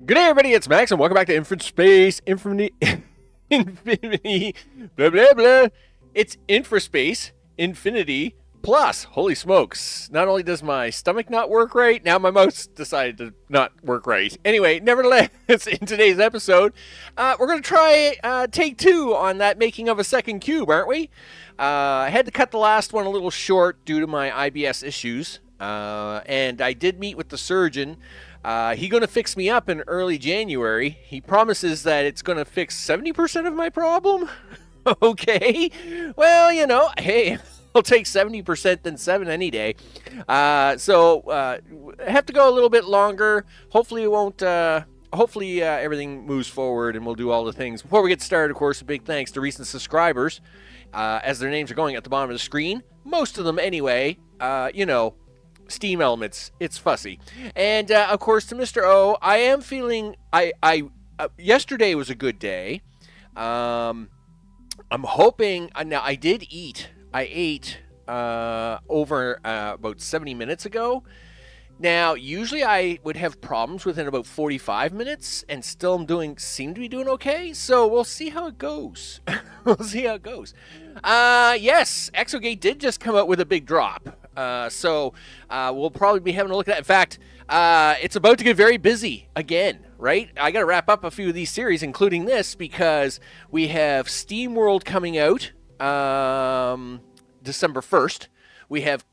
Good day, everybody. It's Max, and welcome back to InfraSpace. Infinity, blah, blah, blah. It's InfraSpace Infinity Plus. Holy smokes. Not only does my stomach not work right, now my mouth decided to not work right. Anyway, nevertheless, in today's episode, we're going to try take two on that making of a second cube, aren't we? I had to cut the last one a little short due to my IBS issues. And I did meet with the surgeon. He's going to fix me up in early January. He promises that it's going to fix 70% of my problem. Okay. Well, hey, I'll take 70% than 7 any day. So I have to go a little bit longer. Hopefully it won't... Hopefully everything moves forward and we'll do all the things. Before we get started, of course, a big thanks to recent subscribers, as their names are going at the bottom of the screen. Most of them anyway. Steam Elements. It's fussy. And, of course, to Mr. O, I am feeling... yesterday was a good day. I'm hoping... now, I did eat. I ate over about 70 minutes ago. Now, usually I would have problems within about 45 minutes, and still seem to be doing okay. So we'll see how it goes. We'll see how it goes. Yes, Exogate did just come out with a big drop. So we'll probably be having a look at that. In fact, it's about to get very busy again, right? I got to wrap up a few of these series, including this, because we have SteamWorld coming out December 1st. We have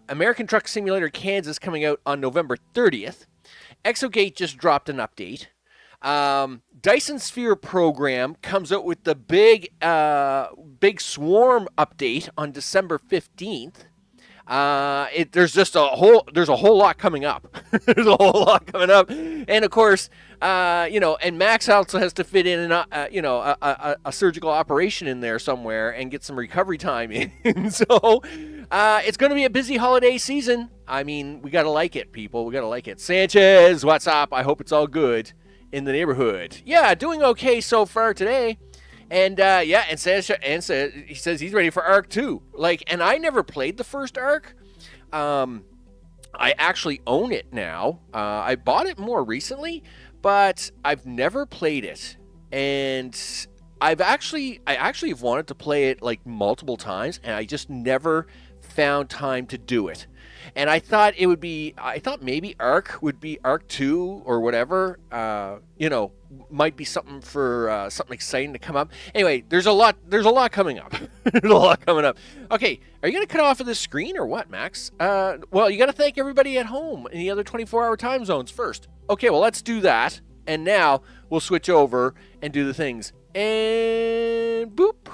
American Truck Simulator Kansas coming out on November 30th. Exogate just dropped an update. Dyson Sphere program comes out with the big Swarm update on December 15th. There's a whole lot coming up. There's a whole lot coming up, and of course, and Max also has to fit in a surgical operation in there somewhere and get some recovery time in. So, it's going to be a busy holiday season. I mean, we gotta like it, people. We gotta like it. Sanchez, what's up? I hope it's all good in the neighborhood. Yeah, doing okay so far today. And and he says he's ready for Ark 2. And I never played the first Ark. I actually own it now. I bought it more recently, but I've never played it. And I actually have wanted to play it multiple times, and I just never found time to do it. And I thought maybe Ark would be Ark 2 or whatever, might be something for something exciting to come up. Anyway, there's a lot coming up. There's a lot coming up. Okay, are you going to cut off of this screen or what, Max? Well, you got to thank everybody at home in the other 24-hour time zones first. Okay, well, let's do that. And now we'll switch over and do the things. And boop.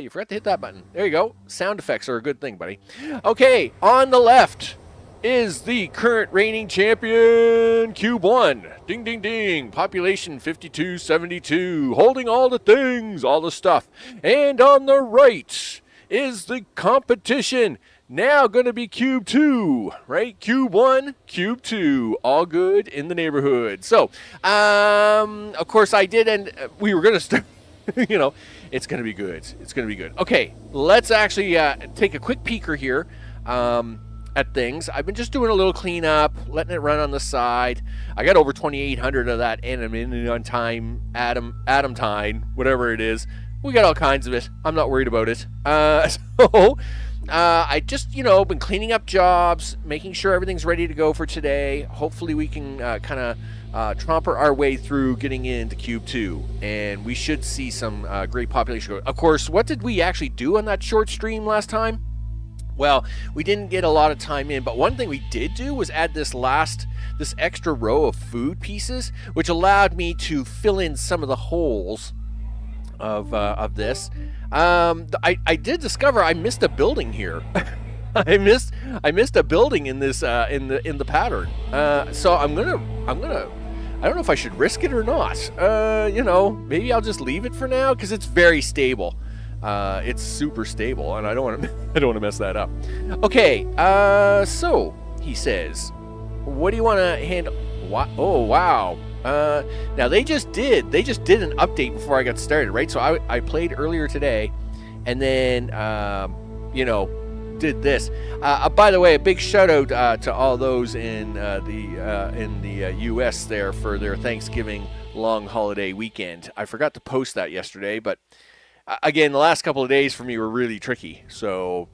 You forgot to hit that button. There you go. Sound effects are a good thing, buddy. Okay, on the left is the current reigning champion, Cube 1. Ding, ding, ding. Population 5272. Holding all the things, all the stuff. And on the right is the competition. Now going to be Cube 2, right? Cube 1, Cube 2. All good in the neighborhood. So, of course, I did, and we were going to start, it's going to be good. It's going to be good. Okay, let's actually take a quick peeker here at things. I've been just doing a little cleanup, letting it run on the side. I got over 2,800 of that atom time, whatever it is. We got all kinds of it. I'm not worried about it. I just, been cleaning up jobs, making sure everything's ready to go for today. Hopefully we can kind of tromper our way through getting into Cube 2, and we should see some great population growth. Of course, what did we actually do on that short stream last time? Well, we didn't get a lot of time in, but one thing we did do was add this extra row of food pieces, which allowed me to fill in some of the holes of this. I did discover I missed a building here. I missed a building in this in the pattern. So I'm gonna I don't know if I should risk it or not. Maybe I'll just leave it for now because it's very stable. It's super stable, and I don't want to mess that up. Okay. So he says, what do you want to handle? What? Oh wow. Now they just did an update before I got started, right? So I played earlier today, and then did this. By the way, a big shout out to all those in the U.S. there for their Thanksgiving long holiday weekend. I forgot to post that yesterday, but again, the last couple of days for me were really tricky. So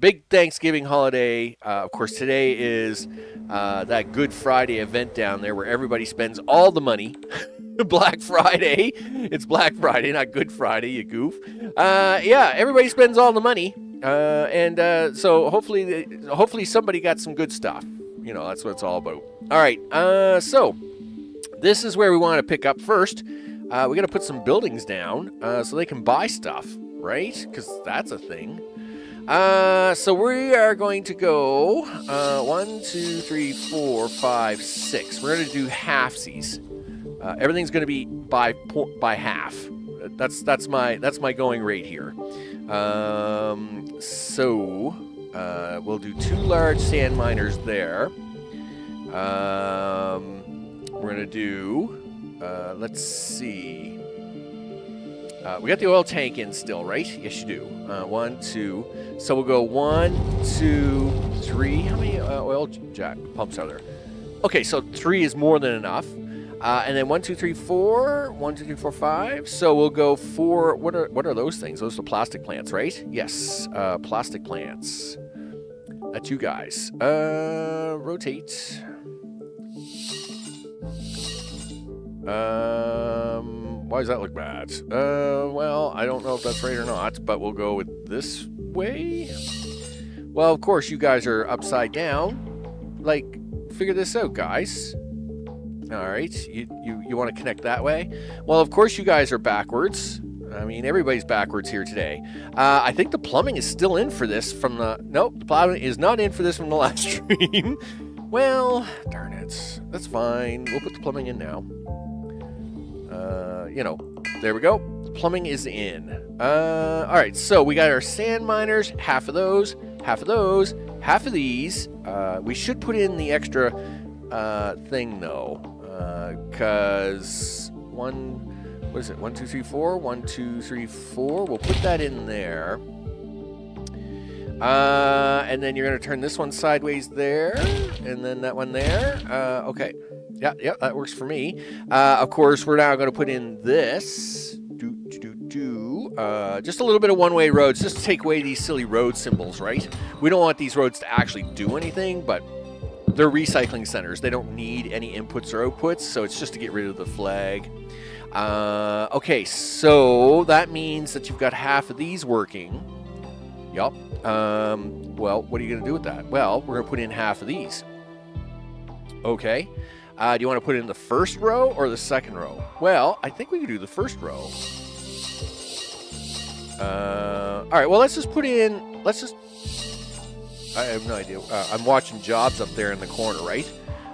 big Thanksgiving holiday. Of course, today is that Good Friday event down there where everybody spends all the money. Black Friday. It's Black Friday, not Good Friday, you goof. Everybody spends all the money. So hopefully somebody got some good stuff. You know, that's what it's all about. All right. So this is where we want to pick up first. We got to put some buildings down so they can buy stuff, right? Because that's a thing. So we are going to go 1, 2, 3, 4, 5, 6. We're going to do halfsies. Everything's going to be by half. That's my going rate here. So we'll do 2 large sand miners there. We're going to do, let's see. We got the oil tank in still, right? Yes, you do. 1, 2. So we'll go 1, 2, 3. How many oil jack pumps are there? Okay, so 3 is more than enough. And then 1, 2, 3, 4. 1, 2, 3, 4, 5. So we'll go 4. What are those things? Those are plastic plants, right? Yes, plastic plants. That's you guys. Rotate. Why does that look bad? Well, I don't know if that's right or not, but we'll go with this way. Well, of course, you guys are upside down. Like, figure this out, guys. All right, you want to connect that way? Well, of course, you guys are backwards. I mean, everybody's backwards here today. I think the plumbing is still in for this from the... Nope, the plumbing is not in for this from the last stream. Well, darn it. That's fine. We'll put the plumbing in now. You know, there we go. The plumbing is in. All right, so we got our sand miners. Half of those, half of those, half of these. We should put in the extra thing, though. Because what is it? 1, 2, 3, 4. 1, 2, 3, 4. We'll put that in there. And then you're going to turn this one sideways there. And then that one there. Okay. Yeah, that works for me. Of course, we're now going to put in this. Just a little bit of one-way roads, just to take away these silly road symbols, right? We don't want these roads to actually do anything, but they're recycling centers. They don't need any inputs or outputs, so it's just to get rid of the flag. Okay, so that means that you've got half of these working. Yup. Well, what are you going to do with that? Well, we're going to put in half of these. Okay. Do you want to put it in the first row or the second row? Well, I think we can do the first row. All right, well, let's just put in... I have no idea. I'm watching jobs up there in the corner, right?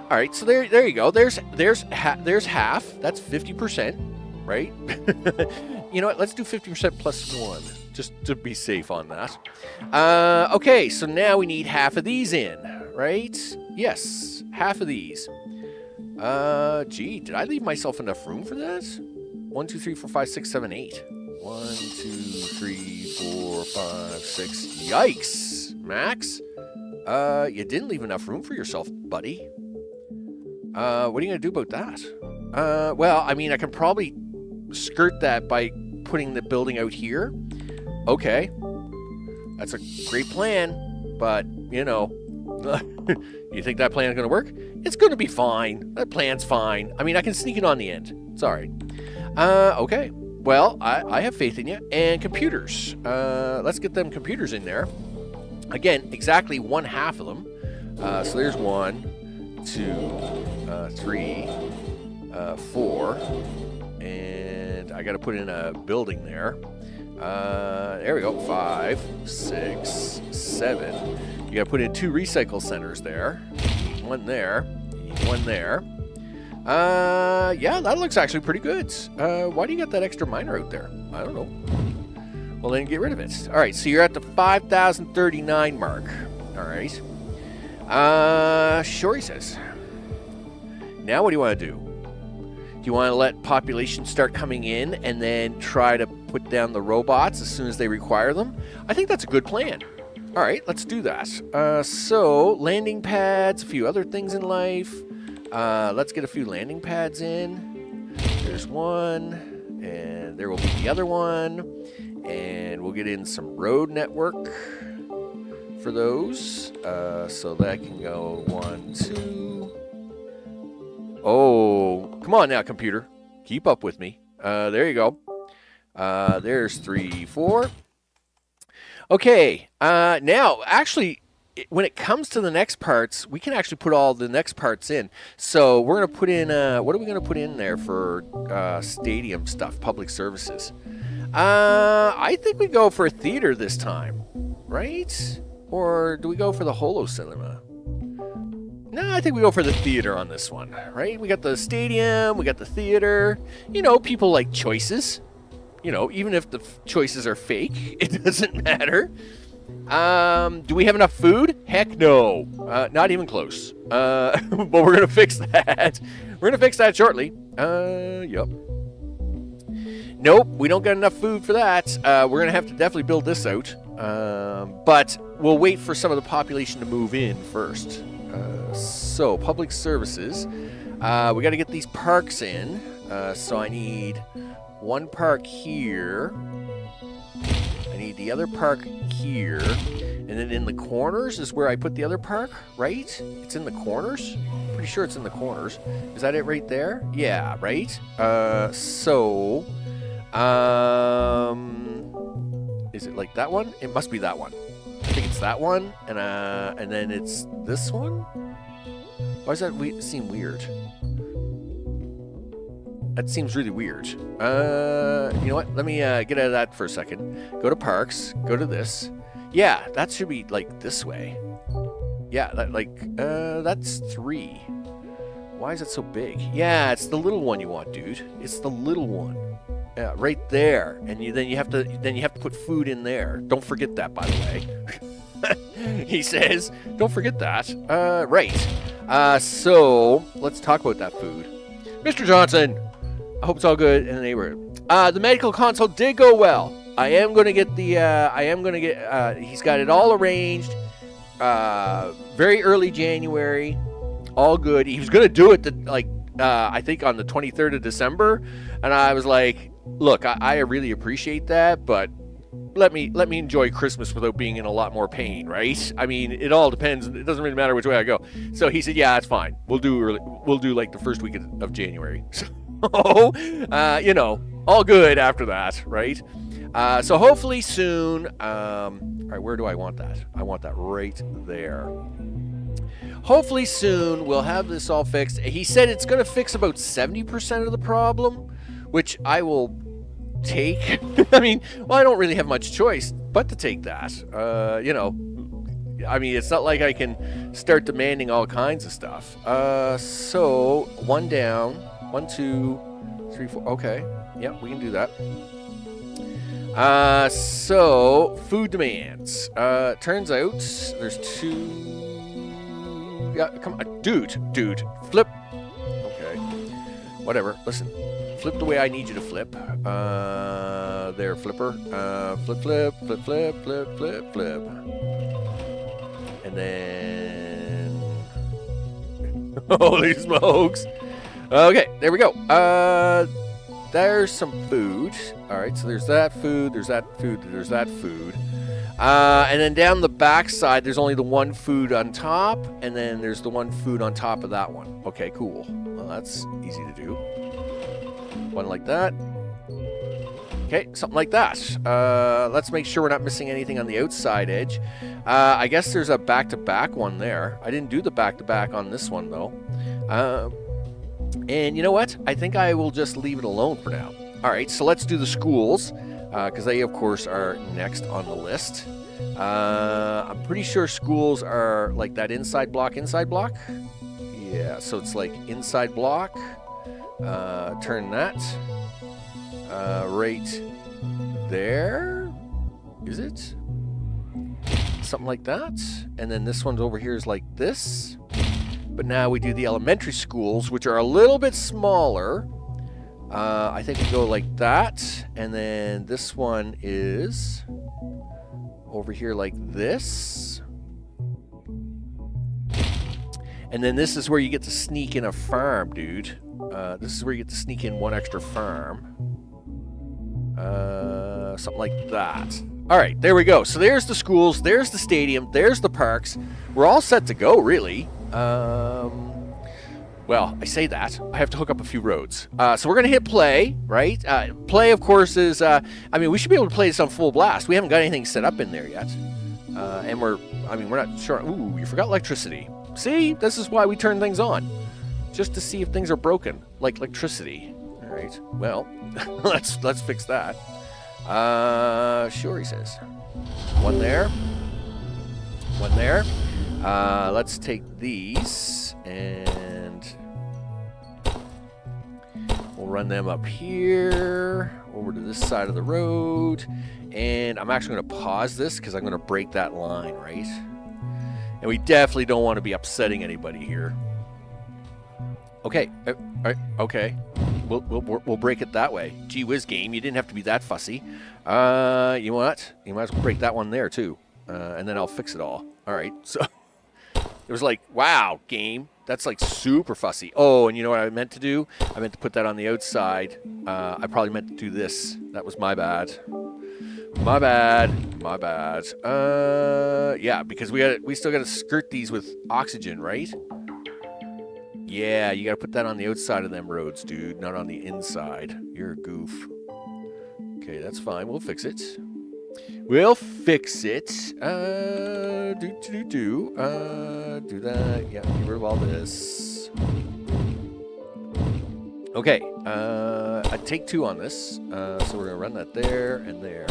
All right, so there you go. There's half. That's 50%, right? You know what? Let's do 50% plus 1, just to be safe on that. Okay, so now we need half of these in, right? Yes, half of these. Gee, did I leave myself enough room for that? 1, 2, 3, 4, 5, 6, 7, 8. 1, 2, 3, 4, 5, 6. Yikes, Max. You didn't leave enough room for yourself, buddy. What are you going to do about that? Well, I mean, I can probably skirt that by putting the building out here. Okay. That's a great plan, but, you know, you think that plan is going to work? It's going to be fine. That plan's fine. I mean, I can sneak it on the end. It's all right. Okay. Well, I have faith in you. And computers. Let's get them computers in there. Again, exactly 1/2 of them. So there's 1, 2, 3, 4. And I got to put in a building there. There we go. 5, 6, 7. You got to put in 2 recycle centers there. 1 there. 1 there. Yeah, that looks actually pretty good. Why do you got that extra miner out there? I don't know. Well, then get rid of it. All right, so you're at the 5,039 mark. All right. Sure, he says. Now what do you want to do? Do you want to let population start coming in and then try to put down the robots as soon as they require them? I think that's a good plan. All right, let's do that. So, landing pads, a few other things in life. Let's get a few landing pads in. There's 1, and there will be the other one. And we'll get in some road network for those. So that can go 1, 2. Oh, come on now, computer. Keep up with me. There you go. There's 3, 4. Okay, now, actually, when it comes to the next parts, we can actually put all the next parts in. So we're going to put in, what are we going to put in there for stadium stuff, public services? I think we go for a theater this time, right? Or do we go for the Holo Cinema? No, I think we go for the theater on this one, right? We got the stadium, we got the theater. You know, people like choices. You know, even if the choices are fake, it doesn't matter. Do we have enough food? Heck no. Not even close. But we're going to fix that. We're going to fix that shortly. Yep. Nope, we don't got enough food for that. We're going to have to definitely build this out. But we'll wait for some of the population to move in first. So, public services. We got to get these parks in. So I need one park here. I need the other park here. And then in the corners is where I put the other park, right? It's in the corners? Pretty sure it's in the corners. Is that it right there? Yeah, right? Is it like that one? It must be that one. I think it's that one, and then it's this one? Why does that seem weird? That seems really weird. You know what? Let me get out of that for a second. Go to parks. Go to this. Yeah, that should be like this way. Yeah, that's 3. Why is it so big? Yeah, it's the little one you want, dude. It's the little one. Yeah, right there. And then you have to put food in there. Don't forget that, by the way. He says, don't forget that. Right. So let's talk about that food. Mr. Johnson, I hope it's all good in the neighborhood. The medical consult did go well. I am going to get he's got it all arranged. Very early January. All good. He was going to do it I think on the 23rd of December. And I was like, look, I really appreciate that, but let me enjoy Christmas without being in a lot more pain, right? I mean, it all depends. It doesn't really matter which way I go. So he said, yeah, it's fine. We'll do like the first week of January. So, you know, all good after that, right? So hopefully soon. All right, where do I want that? I want that right there. Hopefully soon we'll have this all fixed. He said it's going to fix about 70% of the problem, which I will take. I mean, well, I don't really have much choice but to take that. You know, I mean, it's not like I can start demanding all kinds of stuff. So, one down. 1, 2, 3, 4. Okay. Yeah, we can do that. So, food demands. Turns out there's 2... Yeah, come on. Dude. Flip. Okay. Whatever. Listen. Flip the way I need you to flip. There, flipper. Flip. And then... Holy smokes. Okay, there we go. There's some food. Alright, so there's that food, there's that food, there's that food. And then down the back side, there's only the one food on top, and then there's the one food on top of that one. Okay, cool. Well, that's easy to do. One like that. Okay, something like that. Let's make sure we're not missing anything on the outside edge. I guess there's a back-to-back one there. I didn't do the back-to-back on this one, though. And you know what? I think I will just leave it alone for now. All right, so let's do the schools, because they, of course, are next on the list. I'm pretty sure schools are like that inside block. Yeah, so it's like inside block. Turn that. Right there. Is it? Something like that. And then this one's over here is like this. But now we do the elementary schools, which are a little bit smaller. I think we go like that. And then this one is over here like this. And then this is where you get to sneak in a farm, dude. This is where you get to sneak in one extra farm. Something like that. All right, there we go. So there's the schools, there's the stadium, there's the parks. We're all set to go, really. What Well, I say that. I have to hook up a few roads. So we're going to hit play, right? Play, of course, is... I mean, we should be able to play this on full blast. We haven't got anything set up in there yet. And we're not sure. Ooh, you forgot electricity. See? This is why we turn things on. Just to see if things are broken. Like electricity. All right. Well, let's fix that. Sure, he says. One there. One there. Let's take these and we'll run them up here over to this side of the road. And I'm actually going to pause this because I'm going to break that line, right? And we definitely don't want to be upsetting anybody here. Okay. Okay. We'll break it that way. Gee whiz, game. You didn't have to be that fussy. You know what? You might as well break that one there, too. And then I'll fix it all. All right. So it was like, wow, game. That's like super fussy. Oh, and you know what I meant to do? I meant to put that on the outside. I probably meant to do this. That was my bad. My bad. My bad. Yeah, because we still got to skirt these with oxygen, right? Yeah, you got to put that on the outside of them roads, dude, not on the inside. You're a goof. Okay, that's fine. We'll fix it. We'll fix it. Do that. Yeah, get rid of all this. Okay, I take 2 on this. So we're gonna run that there and there,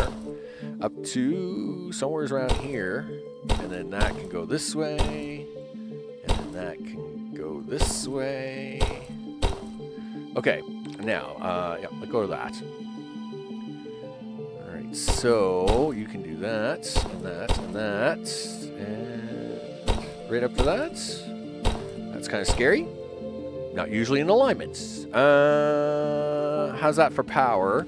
up to somewhere around here, and then that can go this way, and then that can go this way. Okay, now, yeah, let's go to that. So you can do that, and that, and that, and right up to that. That's kind of scary. Not usually in alignment. How's that for power?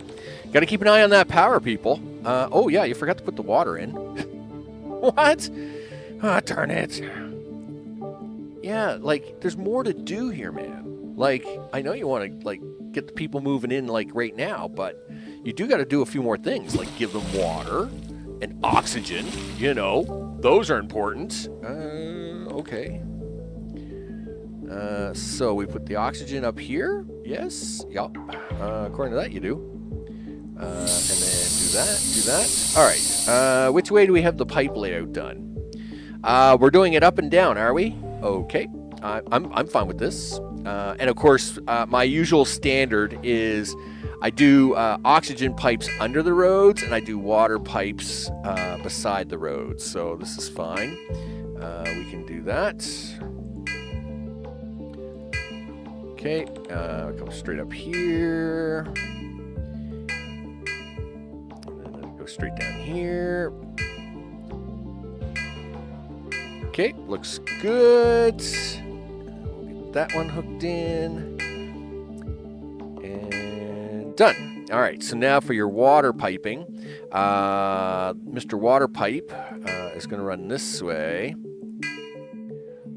Got to keep an eye on that power, people. Oh yeah, you forgot to put the water in. What? Ah, darn it. Yeah, like there's more to do here, man. Like I know you want to like get the people moving in like right now, but you do got to do a few more things, like give them water and oxygen. You know, those are important. Okay. So we put the oxygen up here. Yes. Yup. According to that, you do. And then do that. All right. Which way do we have the pipe layout done? We're doing it up and down, are we? Okay. I'm fine with this. And of course, my usual standard is I do oxygen pipes under the roads, and I do water pipes beside the roads. So this is fine. We can do that. Okay, come straight up here. And then go straight down here. Okay, looks good. We'll get that one hooked in. Done. All right, so now for your water piping, Mr. Water Pipe is going to run this way,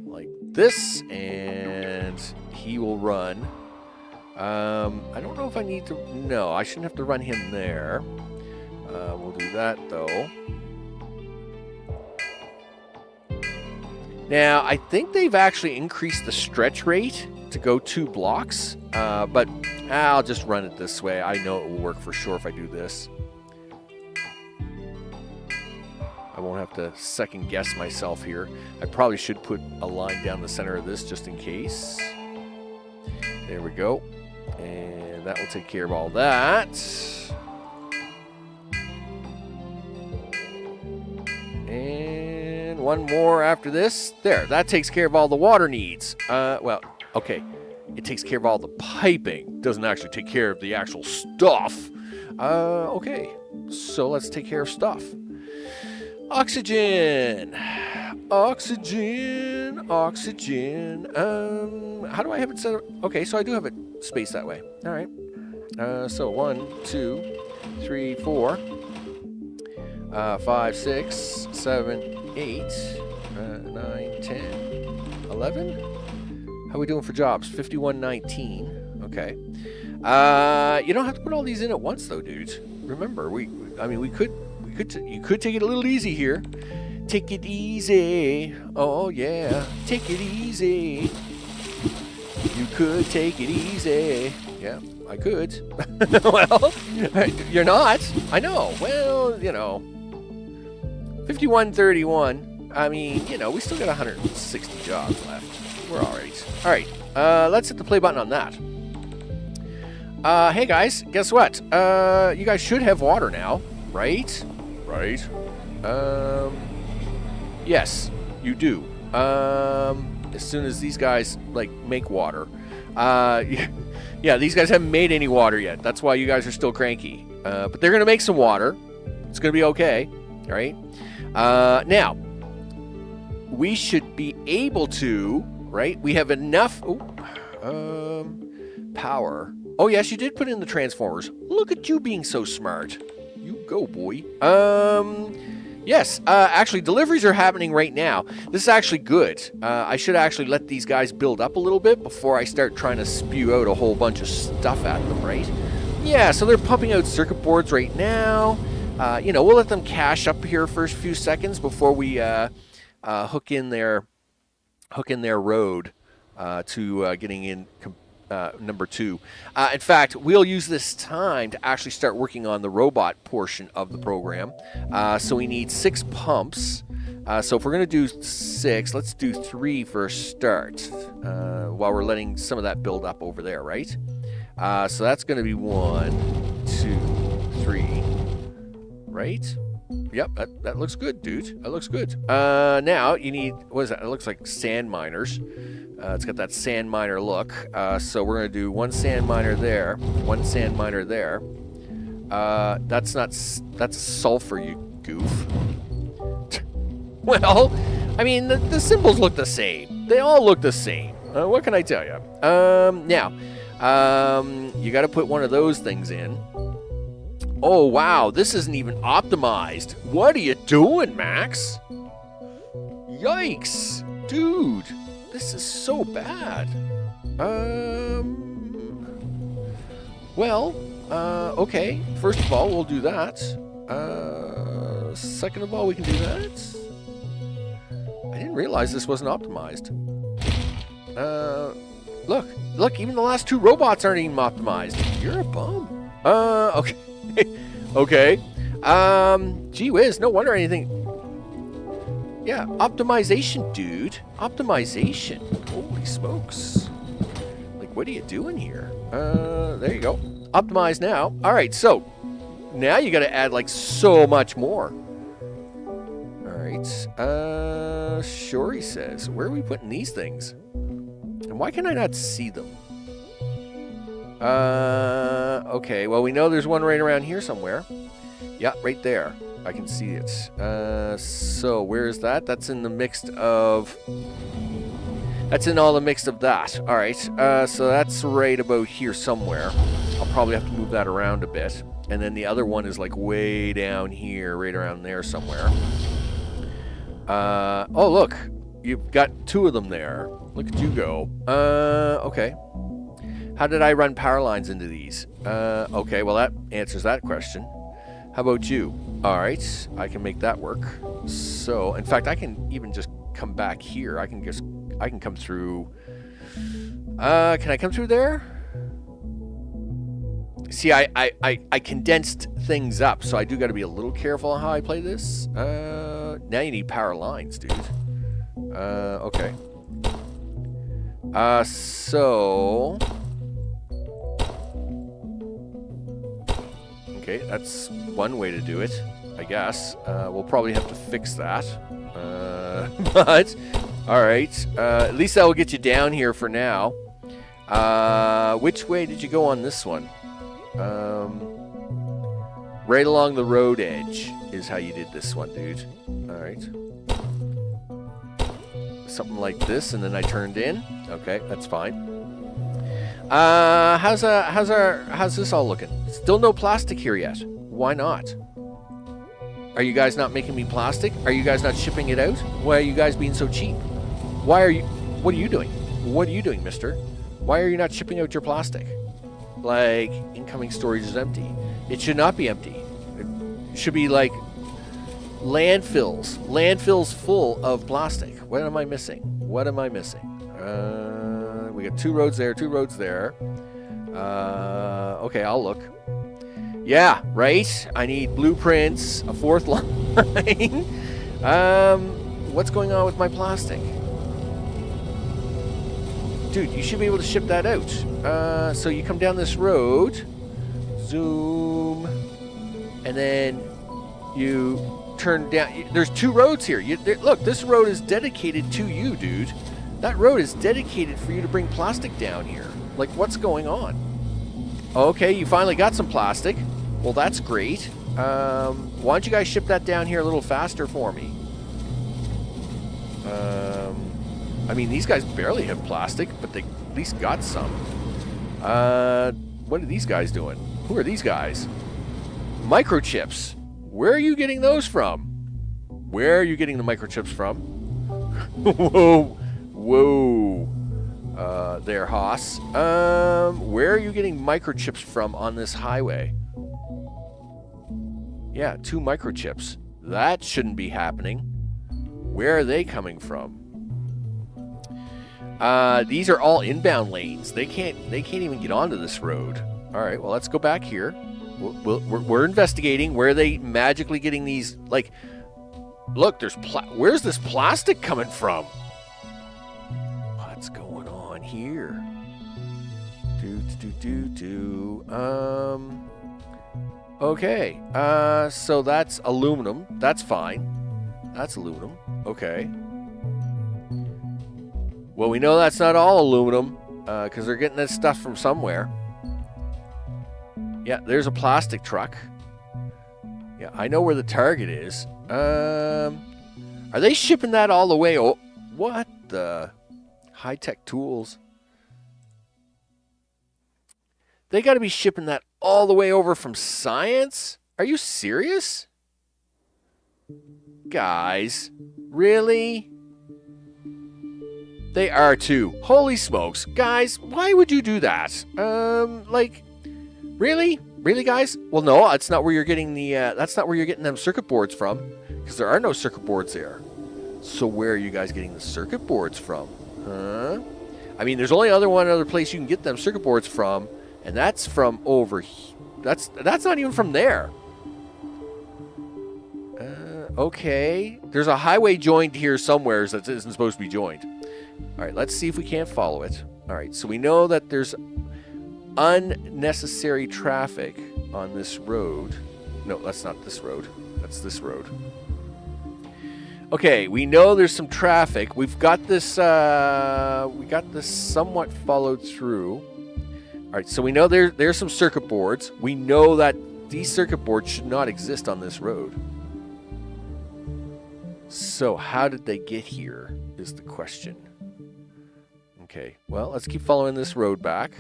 like this, and he will run. I don't know if I need to. No, I shouldn't have to run him there. We'll do that though. Now, I think they've actually increased the stretch rate to go 2 blocks, but I'll just run it this way. I know it will work for sure if I do this. I won't have to second guess myself here. I probably should put a line down the center of this just in case. There we go. And that will take care of all that. And one more after this. There, that takes care of all the water needs. Well, okay. It takes care of all the piping. Doesn't actually take care of the actual stuff. Okay. So let's take care of stuff. Oxygen. Oxygen. Oxygen. How do I have it set up? Okay, so I do have it spaced that way. All right. So 1, 2, 3, 4, 5, 6, 7, 8, 9, 10, 11. How are we doing for jobs? 5119. Okay. You don't have to put all these in at once, though, dudes. Remember, you could take it a little easy here. Take it easy. Oh yeah, take it easy. You could take it easy. Yeah, I could. Well, you're not. I know. Well, you know. 5131. I mean, you know, we still got 160 jobs left. We're all right. All right. Let's hit the play button on that. Hey, guys. Guess what? You guys should have water now, right? Right. Yes, you do. As soon as these guys, like, make water. Yeah, these guys haven't made any water yet. That's why you guys are still cranky. But they're going to make some water. It's going to be okay. All right? Now, we should be able to, right? We have enough power. Oh, yes, you did put in the transformers. Look at you being so smart. You go, boy. Yes, actually, deliveries are happening right now. This is actually good. I should actually let these guys build up a little bit before I start trying to spew out a whole bunch of stuff at them, right? Yeah, so they're pumping out circuit boards right now. You know, we'll let them cache up here for a few seconds before we hook in their road to getting in number 2. In fact, we'll use this time to actually start working on the robot portion of the program. So we need 6 pumps. So if we're going to do 6, let's do 3 for a start while we're letting some of that build up over there, right? So that's going to be 1, 2, 3, right? Yep, that looks good, dude. That looks good. Now you need, what is that? It looks like sand miners. It's got that sand miner look. So we're going to do 1 sand miner there, 1 sand miner there. That's sulfur, you goof. Well, I mean, the symbols look the same. They all look the same. What can I tell you? Now, you got to put one of those things in. Oh, wow, this isn't even optimized. What are you doing, Max? Yikes, dude. This is so bad. Well, okay. First of all, we'll do that. Second of all, we can do that. I didn't realize this wasn't optimized. Look, even the last 2 robots aren't even optimized. You're a bum. Okay. Okay. Gee whiz, no wonder anything. Yeah, optimization, dude. Optimization. Holy smokes. Like, what are you doing here? There you go. Optimize now. All right, so now you got to add, like, so much more. All right. Sure, he says. Where are we putting these things? And why can I not see them? Okay, well, we know there's one right around here somewhere. Yeah, right there. I can see it. So where is that? That's in the mixed of... That's in all the mixed of that. All right, so that's right about here somewhere. I'll probably have to move that around a bit. And then the other one is like way down here, right around there somewhere. Oh, look. You've got 2 of them there. Look at you go. Okay. How did I run power lines into these? Okay, well, that answers that question. How about you? All right, I can make that work. So, in fact, I can even just come back here. I can come through. Can I come through there? See, I condensed things up, so I do got to be a little careful on how I play this. Now you need power lines, dude. Okay. So... Okay, that's one way to do it, I guess. We'll probably have to fix that. But, alright. At least that will get you down here for now. Which way did you go on this one? Right along the road edge is how you did this one, dude. Alright. Something like this, and then I turned in. Okay, that's fine. How's this all looking? Still no plastic here yet. Why not? Are you guys not making me plastic? Are you guys not shipping it out? Why are you guys being so cheap? What are you doing? What are you doing, mister? Why are you not shipping out your plastic? Like, incoming storage is empty. It should not be empty. It should be like landfills full of plastic. What am I missing? What am I missing? We we got 2 roads there, 2 roads there. Okay, I'll look. Yeah, right. I need blueprints, a 4th line. What's going on with my plastic? Dude, you should be able to ship that out. So you come down this road, zoom, and then you turn down. There's 2 roads here. Look, this road is dedicated to you, dude. That road is dedicated for you to bring plastic down here. Like, what's going on? Okay, you finally got some plastic. Well, that's great. Why don't you guys ship that down here a little faster for me? I mean, these guys barely have plastic, but they at least got some. What are these guys doing? Who are these guys? Microchips. Where are you getting those from? Where are you getting the microchips from? Whoa. Whoa. There, Haas. Where are you getting microchips from on this highway? Yeah, 2 microchips. That shouldn't be happening. Where are they coming from? These are all inbound lanes. They can't even get onto this road. All right, well, let's go back here. We're investigating. Where are they magically getting these? Like, look, where's this plastic coming from? What's going on here? Okay. So that's aluminum. That's fine. That's aluminum. Okay. Well, we know that's not all aluminum, because they're getting that stuff from somewhere. Yeah, there's a plastic truck. Yeah, I know where the target is. Are they shipping that all the way? Oh, what the? High-tech tools. They got to be shipping that all the way over from Science? Are you serious? Guys, really? They are too. Holy smokes. Guys, why would you do that? Like, really? Really, guys? Well, no, that's not where you're getting that's not where you're getting them circuit boards from, because there are no circuit boards there. So where are you guys getting the circuit boards from? Huh? I mean, there's only one other place you can get them circuit boards from, and that's from over here. That's not even from there. Okay. There's a highway joined here somewhere that isn't supposed to be joined. All right, let's see if we can't follow it. All right, so we know that there's unnecessary traffic on this road. No, that's not this road. That's this road. Okay, we know there's some traffic. We've got this. We got this somewhat followed through. All right, so we know there's some circuit boards. We know that these circuit boards should not exist on this road. So how did they get here is the question. Okay, well, let's keep following this road back.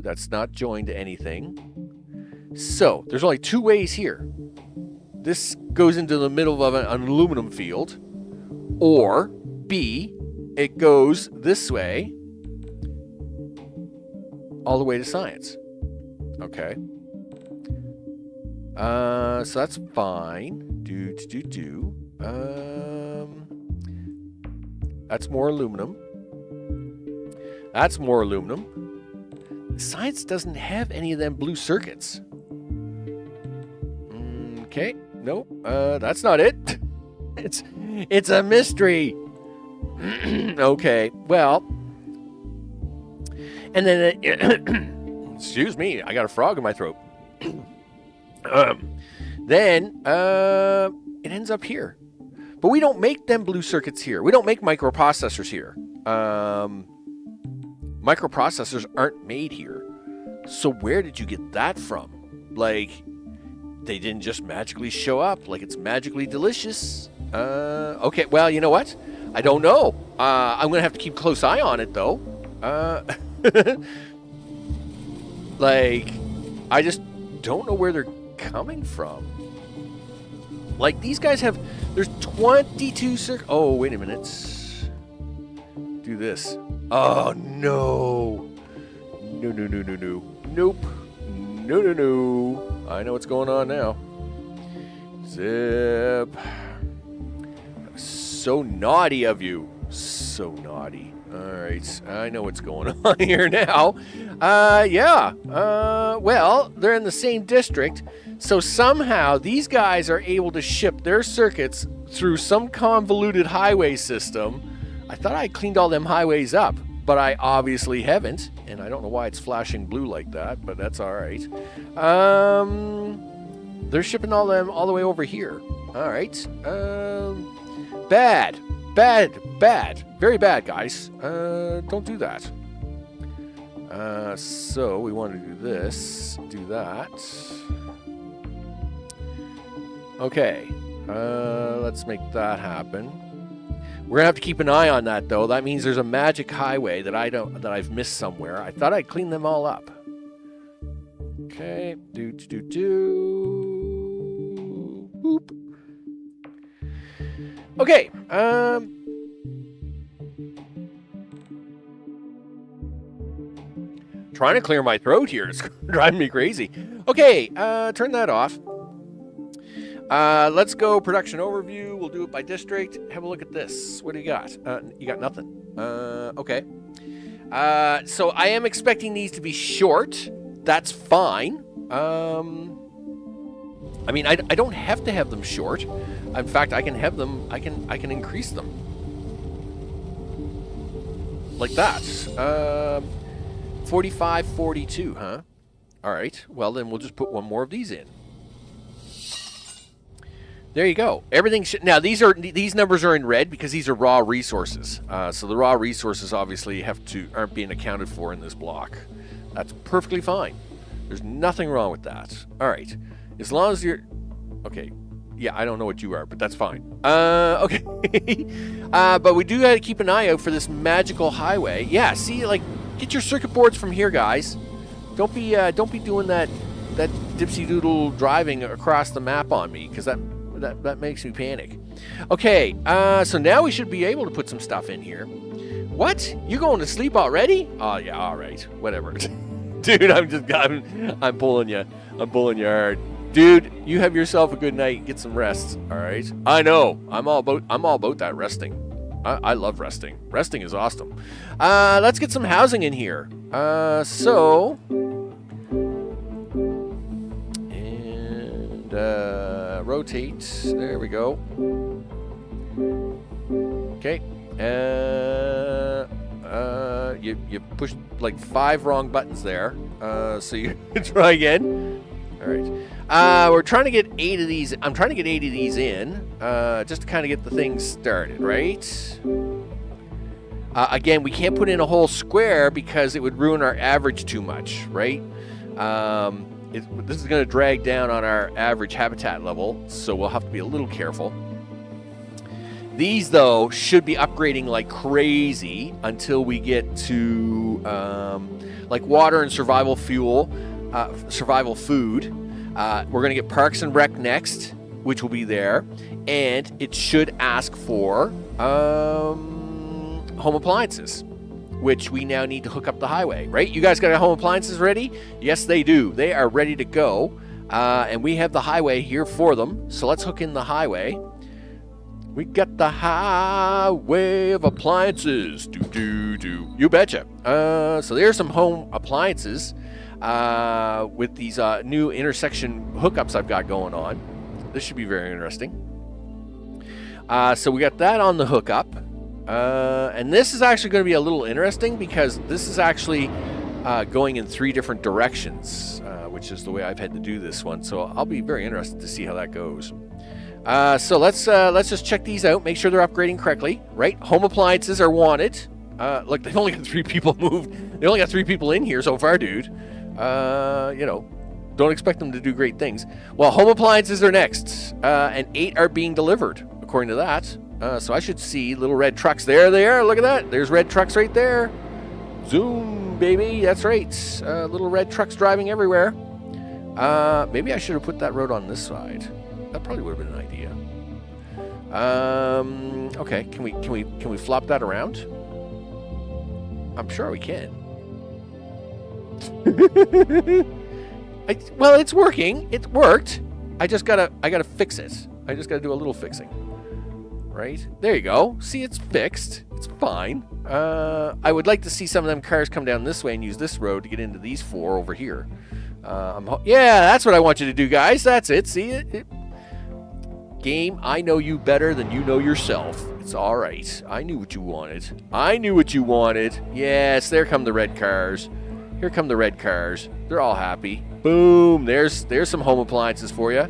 That's not joined to anything. So, there's only 2 ways here. This goes into the middle of an aluminum field. Or, B, it goes this way all the way to Science. Okay. So that's fine. That's more aluminum. That's more aluminum. Science doesn't have any of them blue circuits. Okay. Nope. That's not it. It's a mystery. Okay. Well. And then excuse me, I got a frog in my throat. Then it ends up here. But we don't make them blue circuits here. We don't make microprocessors here. Microprocessors aren't made here. So where did you get that from? Like, they didn't just magically show up. Like, it's magically delicious. Okay, well, you know what? I don't know. I'm going to have to keep a close eye on it, though. Like, I just don't know where they're coming from. Like, these guys have... There's 22 Oh, wait a minute. Do this. Oh, no. No. Nope. No. I know what's going on now. Zip. So naughty of you. so naughty. Alright, I know what's going on here now. Yeah. Well, they're in the same district, so somehow these guys are able to ship their circuits through some convoluted highway system. I thought I cleaned all them highways up, but I obviously haven't, and I don't know why it's flashing blue like that, but that's alright. They're shipping all the way over here. Alright. Bad. Very bad, guys. Don't do that. So we want to do this, do that. Okay. Let's make that happen. We're gonna have to keep an eye on that, though. That means there's a magic highway that I've missed somewhere. I thought I'd clean them all up. Okay. Boop. Okay. Trying to clear my throat here. It's driving me crazy. Okay. Turn that off. Let's go production overview. We'll do it by district. Have a look at this. What do you got? You got nothing. Okay. So I am expecting these to be short. That's fine. I mean, I don't have to have them short. In fact, I can have them. I can increase them like that. 45, 42, huh? All right. Well, then we'll just put one more of these in. There you go. Everything now these numbers are in red because these are raw resources. So the raw resources obviously aren't being accounted for in this block. That's perfectly fine. There's nothing wrong with that. All right. As long as you're okay. Yeah, I don't know what you are, but that's fine. Okay. But we do got to keep an eye out for this magical highway. Yeah, see, like, get your circuit boards from here, guys. Don't be doing that dipsy doodle driving across the map on me, because that makes me panic. Okay, so now we should be able to put some stuff in here. What? You going to sleep already? Oh yeah, all right, whatever. Dude, I'm pulling you. I'm pulling you hard. Dude, you have yourself a good night. Get some rest. All right. I know. I'm all about that resting. I love resting. Resting is awesome. Let's get some housing in here. So and rotate. There we go. Okay. You pushed like 5 wrong buttons there. So you try again. All right. We're trying to get 8 of these. I'm trying to get 8 of these in, just to kind of get the thing started, right? Again, we can't put in a whole square because it would ruin our average too much, right? This is going to drag down on our average habitat level, so we'll have to be a little careful. These, though, should be upgrading like crazy until we get to like water and survival fuel, survival food. We're going to get Parks and Rec next, which will be there, and it should ask for home appliances, which we now need to hook up the highway, right? You guys got your home appliances ready? Yes, they do. They are ready to go, and we have the highway here for them, so let's hook in the highway. We got the highway of appliances. Do. You betcha. So there's some home appliances with these new intersection hookups I've got going on. This should be very interesting. So we got that on the hookup. And this is actually going to be a little interesting because this is actually going in 3 different directions, which is the way I've had to do this one. So I'll be very interested to see how that goes. So let's just check these out, make sure they're upgrading correctly, right? Home appliances are wanted. Look, they've only got 3 people moved. They only got 3 people in here so far, dude. You know, don't expect them to do great things. Well, home appliances are next, and 8 are being delivered, according to that. So I should see little red trucks. There they are. Look at that. There's red trucks right there. Zoom, baby. That's right. Little red trucks driving everywhere. Maybe I should have put that road on this side. That probably would have been an idea. Okay, can we flop that around? I'm sure we can. Well, it's working. It worked. I gotta fix it. I just gotta do a little fixing. right? There you go. See, it's fixed. It's fine. I would like to see some of them cars come down this way and use this road to get into these 4 over here. Yeah, that's what I want you to do, guys. That's it. See it? Game, I know you better than you know yourself. It's all right. I knew what you wanted. I knew what you wanted. Yes, there come the red cars. Here come the red cars. They're all happy. Boom. There's some home appliances for you.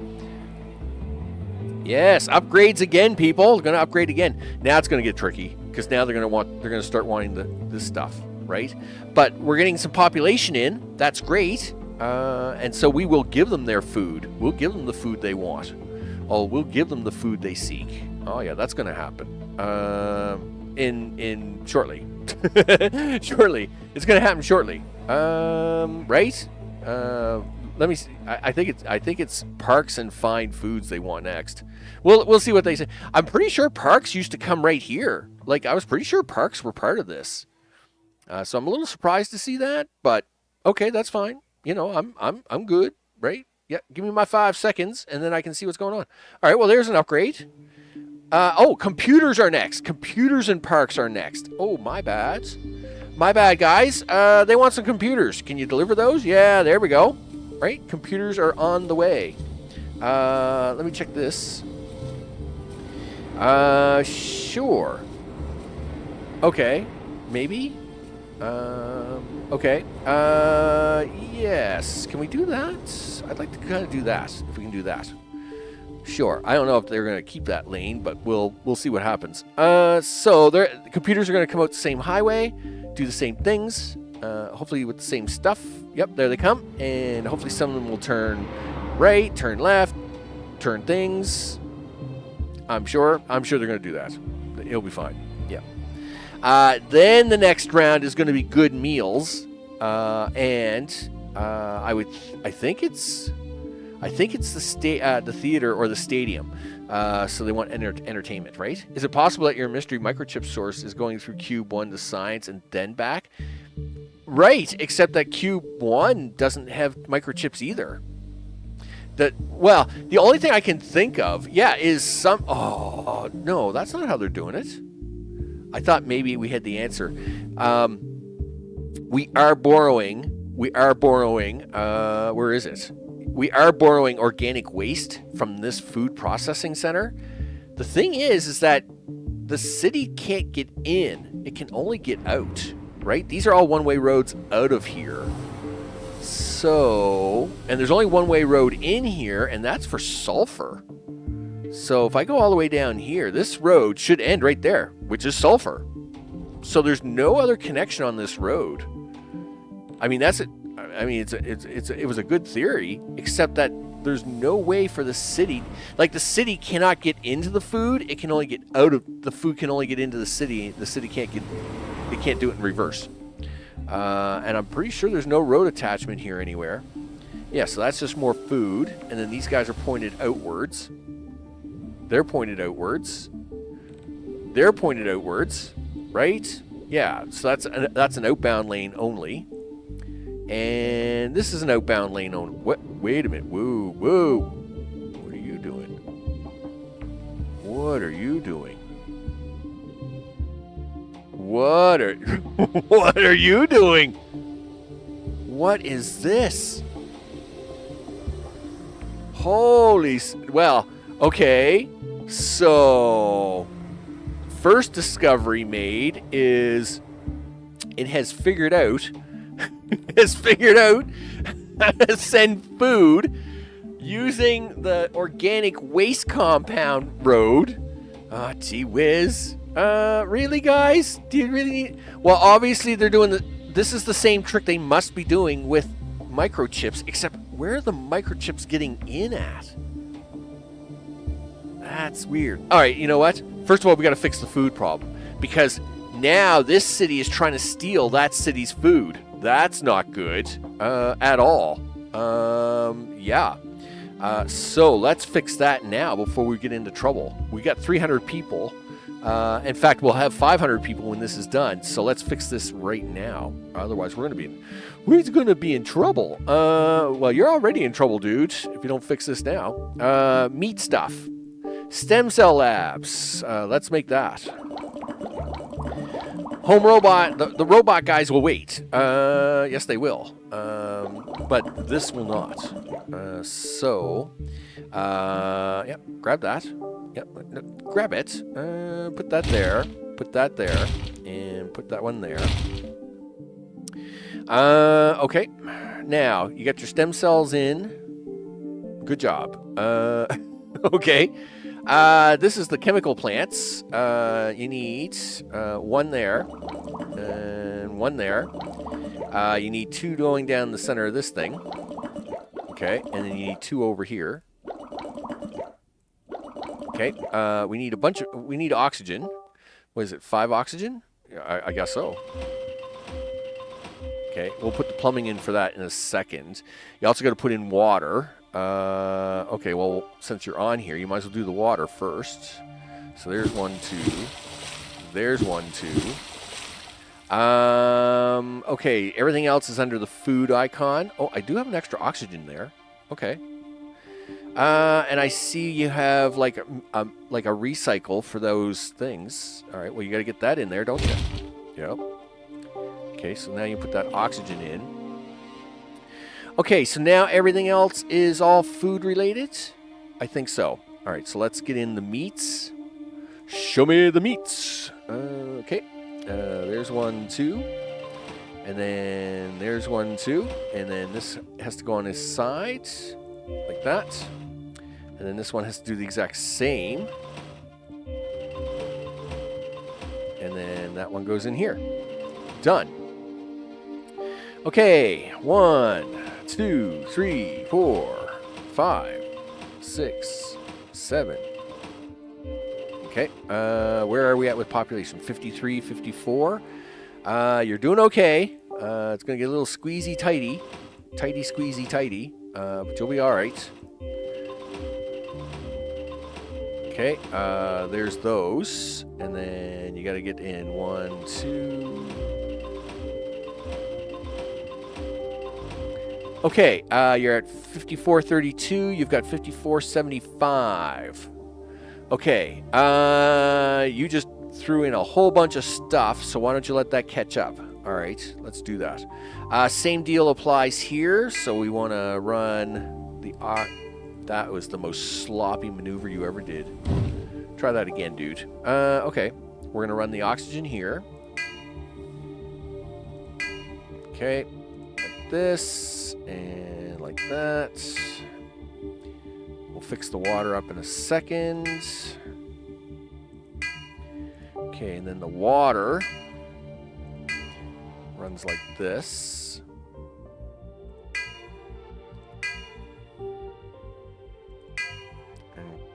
Yes, upgrades again, people. They're going to upgrade again. Now it's going to get tricky because now they're going to start wanting this stuff, right? But we're getting some population in. That's great. And so we will give them their food. We'll give them the food they want. Oh, we'll give them the food they seek. Oh yeah, that's going to happen. In shortly. Shortly. It's going to happen shortly. Right? Let me see. I think it's parks and fine foods they want next. We'll see what they say. I'm pretty sure parks used to come right here. Like, I was pretty sure parks were part of this. So I'm a little surprised to see that, but okay, that's fine. You know, I'm good, right? Yeah, give me my 5 seconds, and then I can see what's going on. All right, well, there's an upgrade. Oh, computers are next. Computers and parks are next. Oh, my bad. My bad, guys. They want some computers. Can you deliver those? Yeah, there we go. Right, computers are on the way. Let me check this. Sure. Okay, maybe. Okay. Yes. Can we do that? I'd like to kind of do that, if we can do that. Sure. I don't know if they're going to keep that lane, but we'll see what happens. So the computers are going to come out the same highway, do the same things, hopefully with the same stuff. Yep, there they come. And hopefully some of them will turn right, turn left, turn things. I'm sure they're going to do that. It'll be fine. Yeah. Then the next round is going to be good meals, and I think it's the theater or the stadium. So they want entertainment, right? Is it possible that your mystery microchip source is going through Cube 1 to science and then back? Right, except that Cube 1 doesn't have microchips either. The only thing I can think of, is some... Oh, no, that's not how they're doing it. I thought maybe we had the answer. We are borrowing, where is it? We are borrowing organic waste from this food processing center. The thing is that the city can't get in. It can only get out, right? These are all one-way roads out of here. So, and there's only one-way road in here, and that's for sulfur. So if I go all the way down here, this road should end right there, which is sulfur. So there's no other connection on this road. I mean, that's it. I mean, it was a good theory, except that there's no way for the city. Like, the city cannot get into the food. It can only get out of the food. Can only get into the city. The city can't get. It can't do it in reverse. And I'm pretty sure there's no road attachment here anywhere. Yeah, so that's just more food. And then these guys are pointed outwards. They're pointed outwards. They're pointed outwards, right? Yeah, so that's an outbound lane only. And this is an outbound lane only. What? Wait a minute. Whoa. What are you doing? What are you doing? What are you doing? What is this? Holy... Well, okay. So, first discovery made is it has figured out how to send food using the organic waste compound road. Oh, gee whiz. Really, guys? Do you really need... Well, obviously they're doing this is the same trick they must be doing with microchips, except where are the microchips getting in at? That's weird. All right, you know what? First of all, we got to fix the food problem, because now this city is trying to steal that city's food. That's not good at all. Yeah. So let's fix that now before we get into trouble. We got 300 people. In fact, we'll have 500 people when this is done. So let's fix this right now. Otherwise, we're going to be in trouble. Well, you're already in trouble, dude, if you don't fix this now. Meat stuff. Stem cell labs. Let's make that. Home robot. The robot guys will wait. Yes, they will. But this will not. Yeah, grab that. Yep, no, grab it. Put that there. Put that there. And put that one there. Okay. Now, you got your stem cells in. Good job. Okay. This is the chemical plants. You need one there and one there. You need 2 going down the center of this thing. Okay, and then you need 2 over here. Okay, we need oxygen. What is it, 5 oxygen? I guess so. Okay, we'll put the plumbing in for that in a second. You also got to put in water. Okay, well, since you're on here, you might as well do the water first. So there's 1, 2. There's 1, 2. Okay, everything else is under the food icon. Oh, I do have an extra oxygen there. Okay. And I see you have like a recycle for those things. All right, well, you got to get that in there, don't you? Yep. Okay, so now you put that oxygen in. Okay, so now everything else is all food related? I think so. All right, so let's get in the meats. Show me the meats. Okay, there's 1, 2. And then there's 1, 2. And then this has to go on this side, like that. And then this one has to do the exact same. And then that one goes in here. Done. Okay, 1, 2, 3, 4, 5, 6, 7. Okay, where are we at with population? 53, 54. You're doing okay. It's going to get a little squeezy tighty. Tighty, squeezy, tighty. But you'll be all right. Okay, there's those. And then you got to get in 1, 2. Okay, you're at 5432. You've got 5475. Okay, you just threw in a whole bunch of stuff, so why don't you let that catch up? All right, let's do that. Same deal applies here, so we want to run the... that was the most sloppy maneuver you ever did. Try that again, dude. Okay, we're going to run the oxygen here. Okay, like this, and like that. We'll fix the water up in a second. Okay, and then the water runs like this.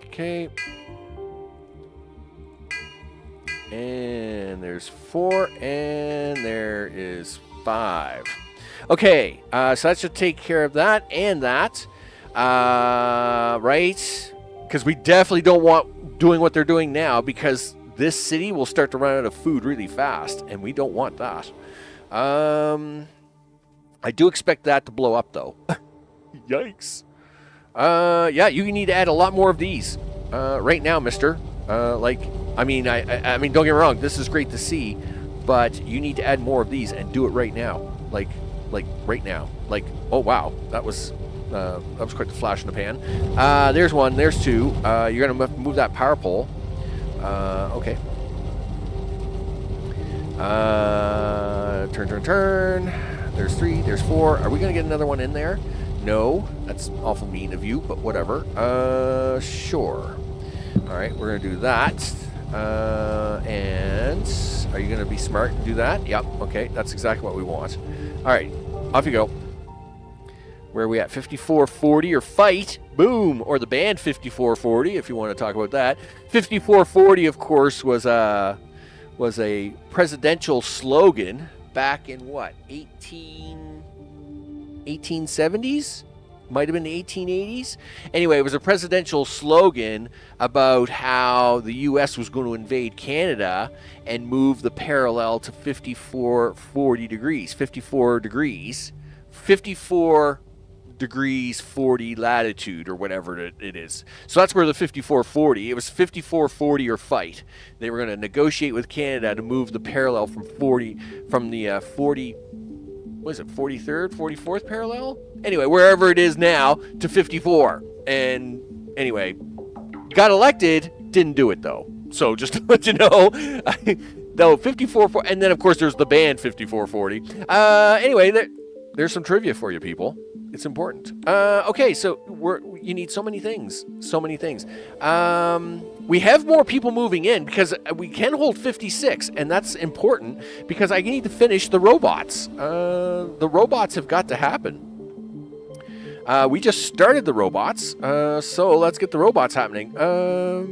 Okay. And there's 4, and there is 5. Okay, so that should take care of that and that. Right? Because we definitely don't want doing what they're doing now, because this city will start to run out of food really fast, and we don't want that. I do expect that to blow up, though. Yikes. Yeah, you need to add a lot more of these right now, mister. I mean, don't get me wrong, this is great to see, but you need to add more of these and do it right now. Like right now. Like, oh wow, that was quite the flash in the pan. There's 1, there's 2. You're gonna move that power pole. Okay. Turn. There's 3, there's 4. Are we gonna get another one in there? No, that's awful mean of you, but whatever. Sure. All right, we're gonna do that. And are you gonna be smart and do that? Yep. Okay, that's exactly what we want. All right, off you go. Where are we at? 5440 or fight? Boom! Or the band 5440, if you want to talk about that. 5440, of course, was a presidential slogan back in what? 1870s? Might have been the 1880s. Anyway, it was a presidential slogan about how the U.S. was going to invade Canada and move the parallel to 5440 degrees. 54 degrees. 54 degrees 40 latitude or whatever it is. So that's where the 5440. It was 5440 or fight. They were going to negotiate with Canada to move the parallel from the 40. What is it? 43rd, 44th parallel? Anyway, wherever it is now to 54. And anyway, got elected. Didn't do it though. So just to let you know. Though 54, and then of course there's the band 5440. Anyway, there's some trivia for you people. It's important. Okay, so you need so many things. So many things. We have more people moving in because we can hold 56, and that's important because I need to finish the robots. The robots have got to happen. We just started the robots, so let's get the robots happening. So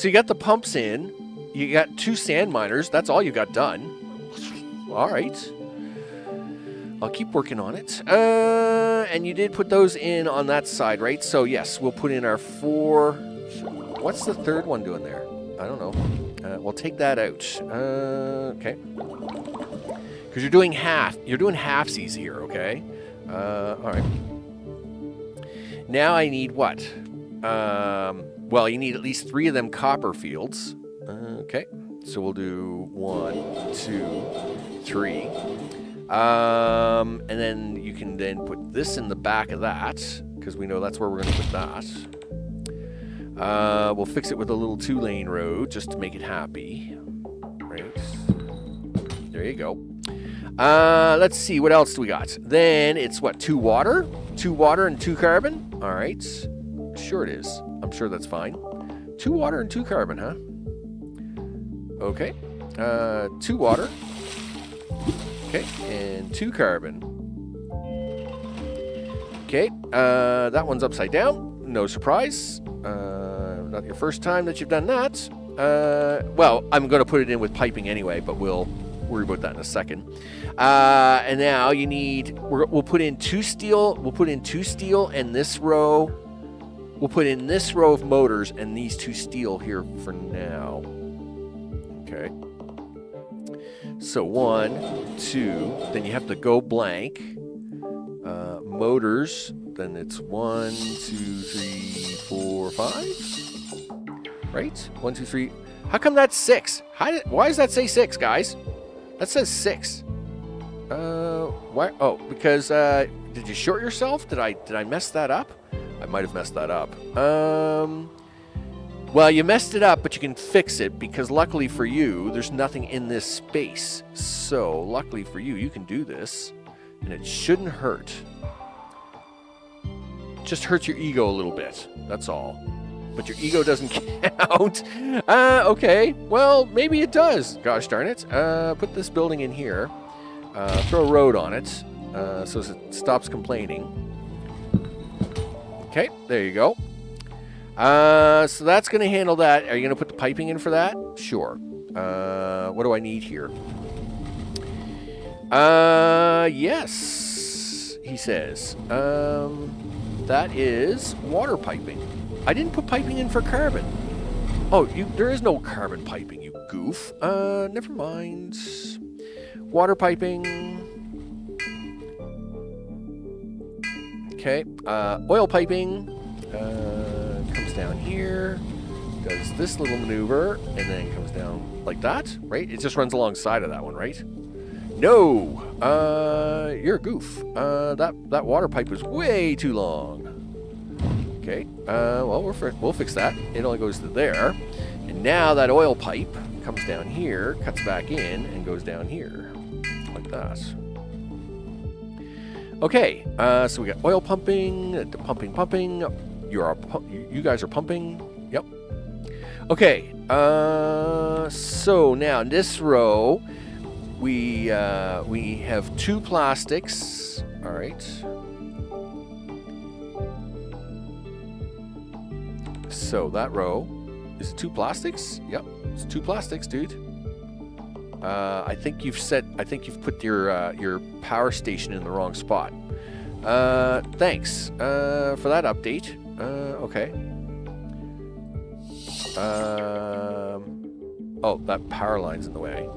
you got the pumps in. You got 2 sand miners. That's all you got done. All right. I'll keep working on it. And you did put those in on that side, right? So, yes, we'll put in our 4. What's the third one doing there? I don't know. We'll take that out. Okay. Because you're doing half. You're doing halfsies here, okay? All right. Now I need what? Well, you need at least 3 of them copper fields. Okay, so we'll do 1, 2, 3. And then you can then put this in the back of that, because we know that's where we're going to put that. We'll fix it with a little 2-lane road, just to make it happy. Right. There you go. Let's see, what else do we got? Then it's what, 2 water? 2 water and 2 carbon? All right. Sure it is. I'm sure that's fine. 2 water and 2 carbon, huh? Okay, 2 water. Okay, and 2 carbon. Okay, that one's upside down. No surprise. Not your first time that you've done that. Well, I'm going to put it in with piping anyway, but we'll worry about that in a second. And now you need. We'll put in 2 steel. We'll put in 2 steel, and this row. We'll put in this row of motors and these 2 steel here for now. Okay. So 1, 2, then you have to go blank. Motors, then it's 1, 2, 3, 4, 5. Right? 1, 2, 3. How come that's 6? Why does that say 6, guys? That says 6. Why? Oh, because did you short yourself? Did I mess that up? I might have messed that up. Well, you messed it up, but you can fix it because luckily for you, there's nothing in this space. So, luckily for you, you can do this, and it shouldn't hurt. Just hurts your ego a little bit. That's all. But your ego doesn't count. Okay. Well, maybe it does. Gosh darn it. Put this building in here. Throw a road on it so it stops complaining. Okay, there you go. So that's going to handle that. Are you going to put the piping in for that? Sure. What do I need here? Yes, he says. That is water piping. I didn't put piping in for carbon. Oh, there is no carbon piping, you goof. Never mind. Water piping. Okay. Oil piping. Comes down here, does this little maneuver, and then comes down like that, right? It just runs alongside of that one, right? No! You're a goof. That water pipe was way too long. Okay, well, we'll fix that. It only goes to there. And now that oil pipe comes down here, cuts back in, and goes down here. Like that. Okay, so we got oil pumping, pumping. You guys are pumping. Yep. Okay. So now in this row, we have 2 plastics. All right. So that row is it 2 plastics? Yep, it's 2 plastics, dude. I think you've put your power station in the wrong spot. Thanks for that update. Okay. Oh, that power line's in the way.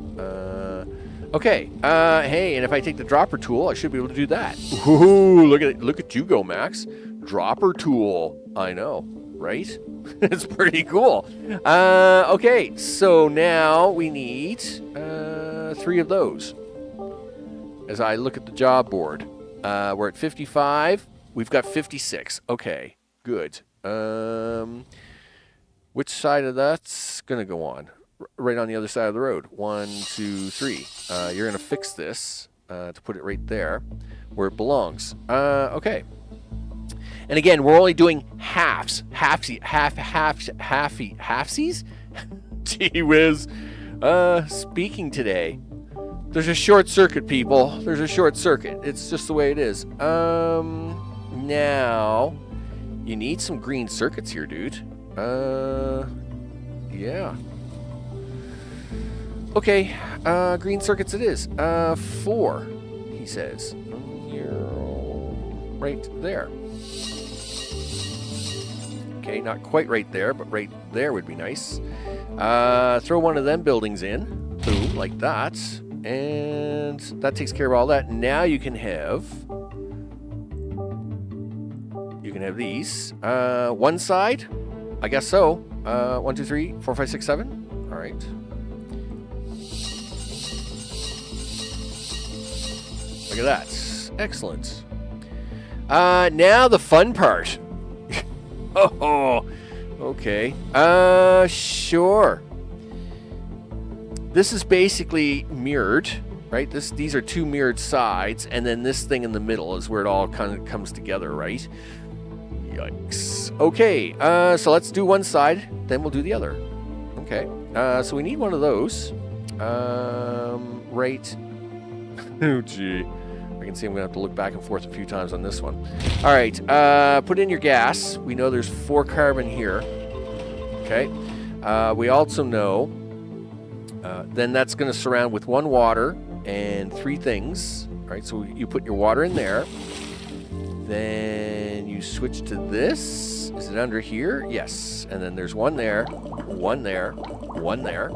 Okay. Hey, and if I take the dropper tool, I should be able to do that. Ooh, look at you go, Max. Dropper tool. I know, right? It's pretty cool. Okay, so now we need 3 of those. As I look at the job board, we're at 55. We've got 56. Okay, good. Which side of that's gonna go on? Right on the other side of the road. 1, 2, 3. You're going to fix this to put it right there where it belongs. Okay. And again, we're only doing halves. Halfsies? Gee whiz. Speaking today. There's a short circuit, people. There's a short circuit. It's just the way it is. Now, you need some green circuits here, dude. Yeah. Okay, green circuits it is. 4, he says. Right there. Okay, not quite right there, but right there would be nice. Throw one of them buildings in. Boom, like that. And that takes care of all that. Now you can have these. One side, I guess so. 1, 2, 3, 4, 5, 6, 7. All right. Look at that. Excellent. Now the fun part. Oh, okay. Sure. This is basically mirrored, right? These are 2 mirrored sides, and then this thing in the middle is where it all kind of comes together, right? Yikes. Okay, so let's do one side, then we'll do the other. Okay, so we need one of those. Right. Oh, gee. I can see I'm going to have to look back and forth a few times on this one. All right, put in your gas. We know there's 4 carbon here. Okay. We also know then that's going to surround with 1 water and 3 things. All right, so you put your water in there. Then you switch to this. Is it under here? Yes. And then there's 1 there, 1 there, 1 there.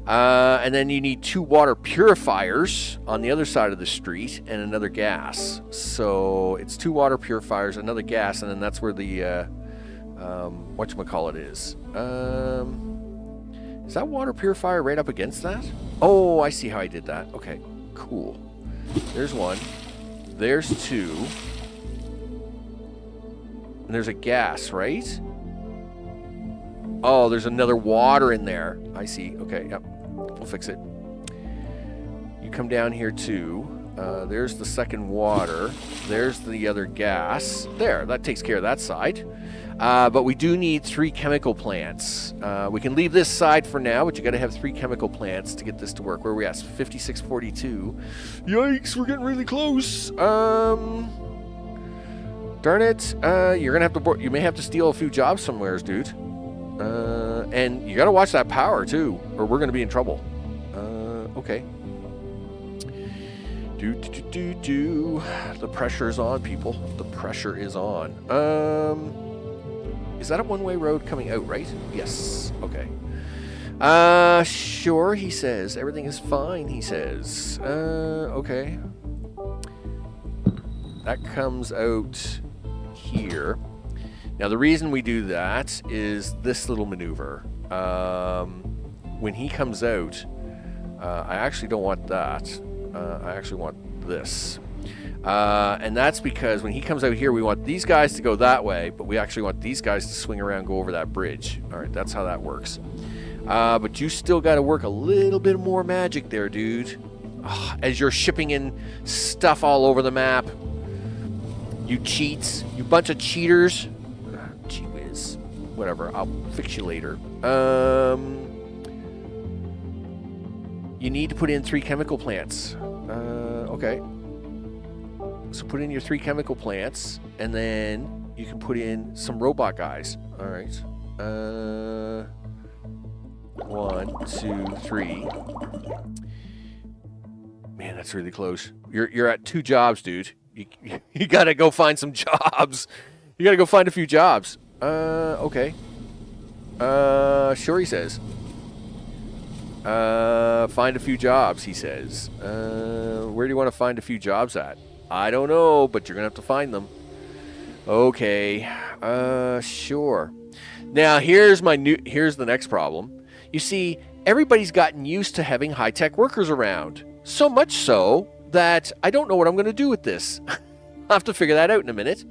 And then you need 2 water purifiers on the other side of the street and another gas. So it's 2 water purifiers, another gas, and then that's where the whatchamacallit is. Is that water purifier right up against that? Oh, I see how I did that. Okay, cool. There's 1. There's 2. And there's a gas, right? Oh, there's another water in there. I see. Okay, yep. We'll fix it. You come down here too. There's the second water. There's the other gas. There, that takes care of that side. But we do need 3 chemical plants. We can leave this side for now, but you got to have 3 chemical plants to get this to work. Where are we at? 5642. Yikes, we're getting really close. Darn it. You're gonna have to. You may have to steal a few jobs somewheres, dude. And you got to watch that power too, or we're gonna be in trouble. Okay. The pressure is on, people. The pressure is on. Is that a one-way road coming out, right? Yes. Okay. Sure, he says. Everything is fine, he says. Okay. That comes out here. Now, the reason we do that is this little maneuver. When he comes out, I actually don't want that. I actually want this. And that's because when he comes out here, we want these guys to go that way, but we actually want these guys to swing around, go over that bridge. All right, that's how that works. But you still got to work a little bit more magic there, dude. As you're shipping in stuff all over the map. You cheats. You bunch of cheaters. Gee whiz. Whatever, I'll fix you later. You need to put in 3 chemical plants. Okay. So put in your 3 chemical plants, and then you can put in some robot guys. All right. 1, 2, 3. Man, that's really close. You're at 2 jobs, dude. You gotta go find some jobs. You gotta go find a few jobs. Okay. Sure, he says. Find a few jobs, he says. Where do you want to find a few jobs at? I don't know, but you're going to have to find them. Okay. Sure. Now, here's the next problem. You see, everybody's gotten used to having high-tech workers around. So much so that I don't know what I'm going to do with this. I'll have to figure that out in a minute.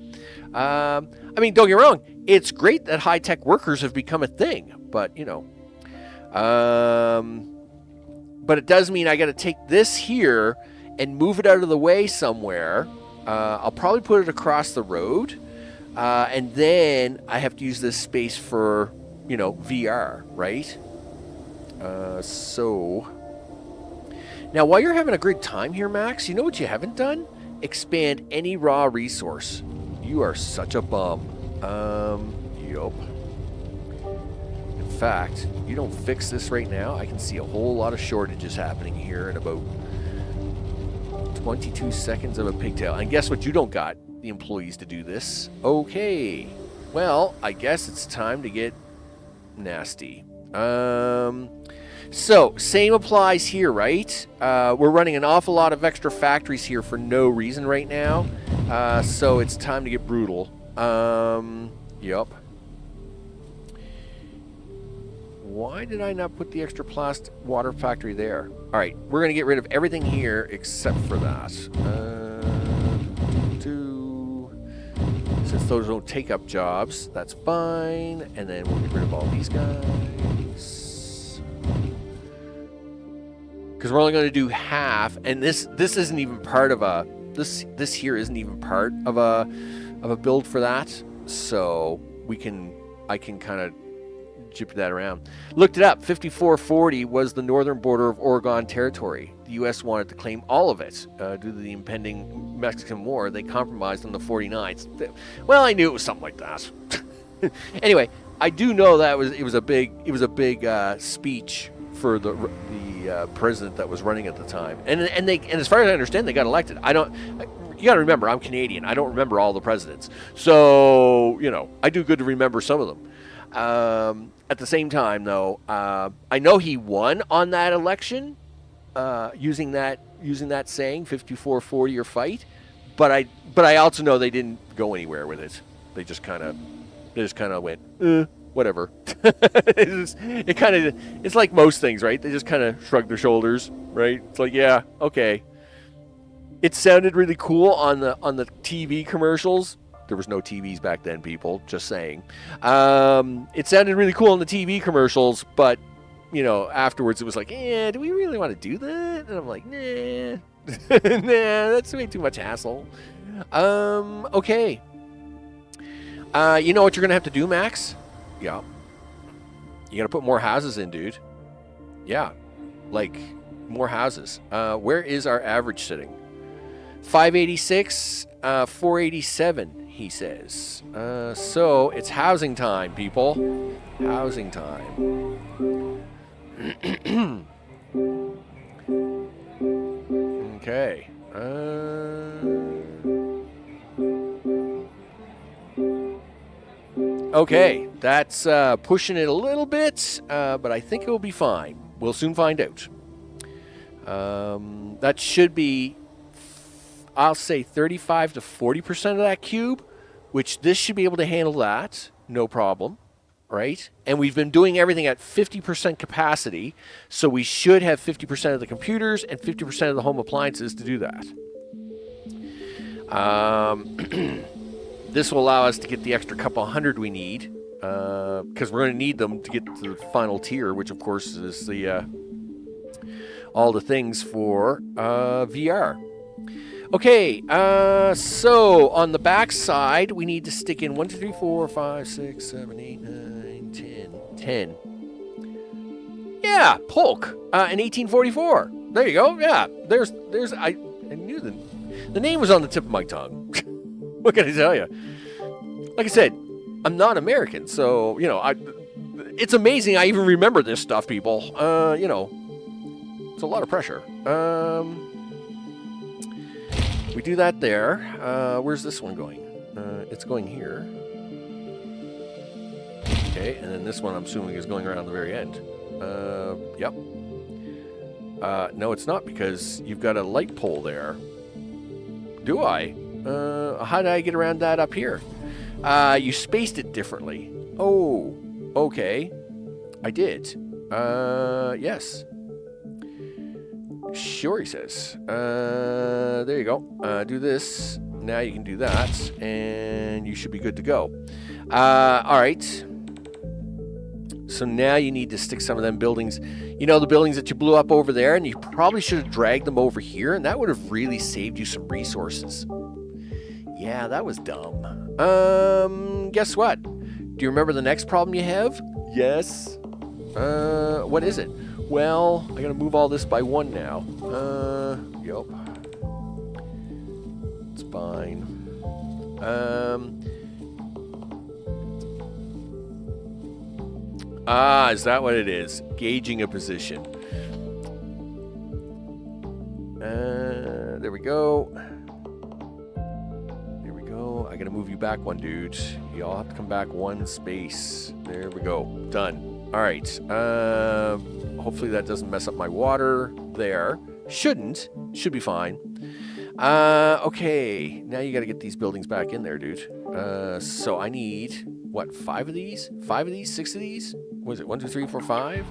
I mean, don't get me wrong. It's great that high-tech workers have become a thing, but, you know. But it does mean I got to take this here and move it out of the way somewhere. I'll probably put it across the road. And then I have to use this space for, you know, VR, right? So... Now, while you're having a great time here, Max, you know what you haven't done? Expand any raw resource. You are such a bum. Yup. In fact, you don't fix this right now, I can see a whole lot of shortages happening here in about 22 seconds of a pigtail. And guess what? You don't got the employees to do this. Okay. Well, I guess it's time to get nasty. So, same applies here, right? We're running an awful lot of extra factories here for no reason right now. So it's time to get brutal. Yup. Why did I not put the extra plastic water factory there? Alright, we're going to get rid of everything here except for that. Since those don't take up jobs, that's fine. And then we'll get rid of all these guys. Because we're only going to do half, and this isn't even part of a this here isn't even part of a build for that. So I can kind of jip that around. Looked it up. 5440 was the northern border of Oregon Territory. The U.S. wanted to claim all of it due to the impending Mexican War. They compromised on the 49th. Well, I knew it was something like that. Anyway, I do know that it was a big speech for the president that was running at the time, and as far as I understand, they got elected. You got to remember, I'm Canadian. I don't remember all the presidents, so you know I do good to remember some of them. At the same time, though, I know he won on that election using that saying 54-40 or fight, but I also know they didn't go anywhere with it. They just kind of went. Whatever. It's like most things, right? They just kind of shrug their shoulders, right? It's like, yeah, okay. It sounded really cool on the TV commercials. There was no TVs back then, people. Just saying. It sounded really cool on the TV commercials, but you know, afterwards it was like, do we really want to do that? And I'm like, nah, nah, that's way too much hassle. Okay. You know what you're gonna have to do, Max? Yeah. You gotta put more houses in, dude. Yeah. Like, more houses. Where is our average sitting? 586, 487, he says. So, it's housing time, people. Housing time. Okay. Okay, that's pushing it a little bit, but I think it will be fine. We'll soon find out. That should be, I'll say 35 to 40% of that cube, which this should be able to handle that, no problem, right? And we've been doing everything at 50% capacity, so we should have 50% of the computers and 50% of the home appliances to do that. This will allow us to get the extra couple hundred we need, because we're going to need them to get to the final tier, which of course is the all the things for VR. Okay, so on the back side, we need to stick in 1, 2, 3, 4, 5, 6, 7, 8, 9, 10. Yeah, Polk in 1844. There you go. Yeah, there's I knew the name was on the tip of my tongue. What can I tell you? Like I said, I'm not American, so, you know, it's amazing I even remember this stuff, people. You know, it's a lot of pressure. We do that there. Where's this one going? It's going here. Okay, and then this one I'm assuming is going around the very end. Yep. No, it's not, because you've got a light pole there. Do I? How did I get around that up here? You spaced it differently. Oh, okay. I did. Yes. Sure, he says. There you go. Do this. Now you can do that, and you should be good to go. All right. So now you need to stick some of them buildings, you know, the buildings that you blew up over there, and you probably should have dragged them over here, and that would have really saved you some resources. Yeah, that was dumb. Guess what? Do you remember the next problem you have? Yes. What is it? Well, I gotta move all this by 1 now. Yup. It's fine. Is that what it is? Gauging a position. There we go. There we go. I gotta move you back 1, dude. Y'all have to come back 1 space. There we go. Done. All right. Hopefully that doesn't mess up my water there. Shouldn't. Should be fine. Okay. Now you gotta get these buildings back in there, dude. So I need, what, 5 of these? 5 of these? 6 of these? What is it? 1, 2, 3, 4, 5?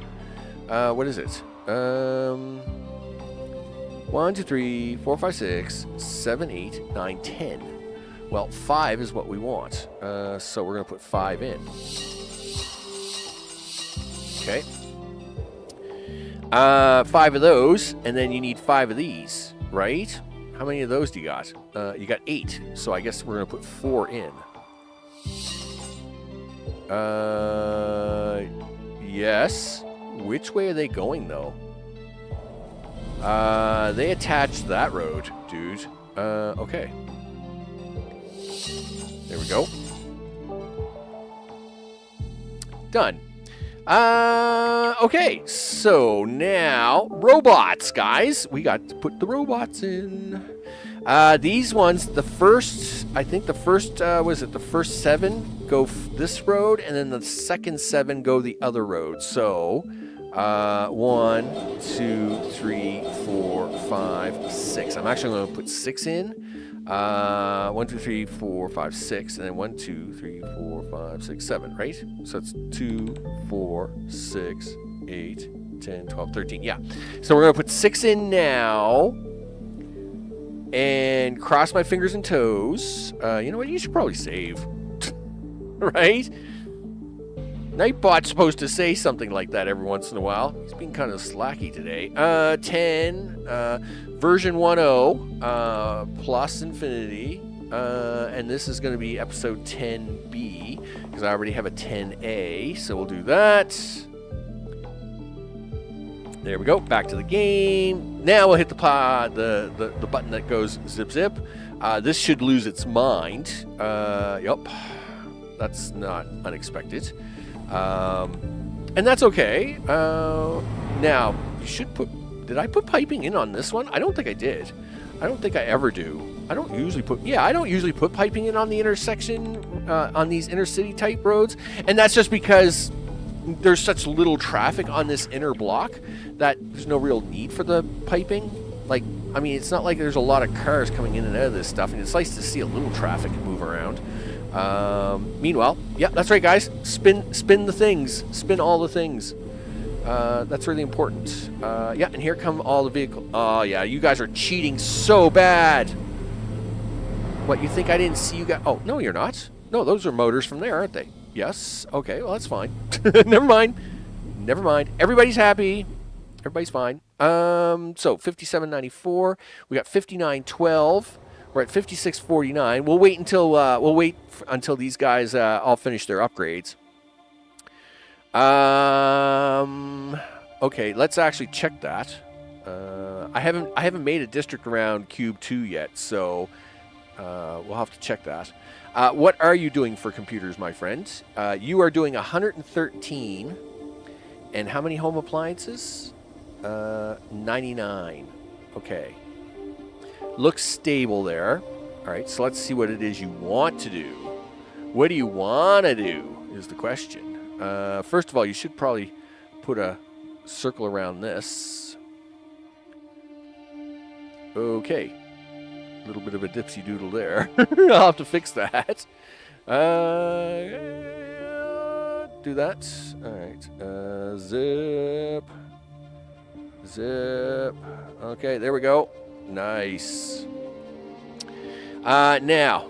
What is it? 1, 2, 3, 4, 5, 6, 7, 8, 9, 10. Well, 5 is what we want. So we're going to put 5 in. Okay. 5 of those, and then you need 5 of these, right? How many of those do you got? You got 8. So I guess we're going to put 4 in. Yes. Which way are they going, though? They attached that road, dude. Okay. There we go. Done. Okay. So now, robots, guys. We got to put the robots in. These ones, the first, I think the first, was it the first 7 go this road, and then the second 7 go the other road. So, 1, 2, 3, 4, 5, 6. I'm actually going to put 6 in. 1, 2, 3, 4, 5, 6, and then 1, 2, 3, 4, 5, 6, 7, right? So it's 2, 4, 6, 8, 10, 12, 13. Yeah. So we're going to put 6 in now. And cross my fingers and toes. You know what? You should probably save. Right? Nightbot's supposed to say something like that every once in a while. He's being kind of slacky today. 10. Version 1.0. Plus infinity. And this is going to be episode 10B. Because I already have a 10A. So we'll do that. There we go. Back to the game. Now we'll hit the button that goes zip zip. This should lose its mind. Yup. That's not unexpected. And that's okay. Now, you should put... Did I put piping in on this one? I don't think I did. I don't think I ever do. I don't usually put... Yeah, I don't usually put piping in on the intersection, on these inner-city type roads. And that's just because there's such little traffic on this inner block that there's no real need for the piping. Like, I mean, it's not like there's a lot of cars coming in and out of this stuff, and it's nice to see a little traffic move around. Meanwhile, yeah, that's right, guys. Spin the things. Spin all the things. That's really important. Yeah, and here come all the vehicles. Oh, yeah, you guys are cheating so bad. What, you think I didn't see you guys? Oh, no, you're not. No, those are motors from there, aren't they? Yes. Okay, well, that's fine. Never mind. Never mind. Everybody's happy. Everybody's fine. So 57.94. We got 59.12. We're at 56.49. We'll wait until these guys all finish their upgrades. Okay, let's actually check that. I haven't made a district around Cube 2 yet, so we'll have to check that. What are you doing for computers, my friend? You are doing 113. And how many home appliances? 99. Okay. Looks stable there. All right, so let's see what it is you want to do. What do you want to do is the question. First of all, you should probably put a circle around this. Okay. A little bit of a dipsy doodle there. I'll have to fix that. Do that. All right. Zip. Zip. Okay, there we go. Nice. Now,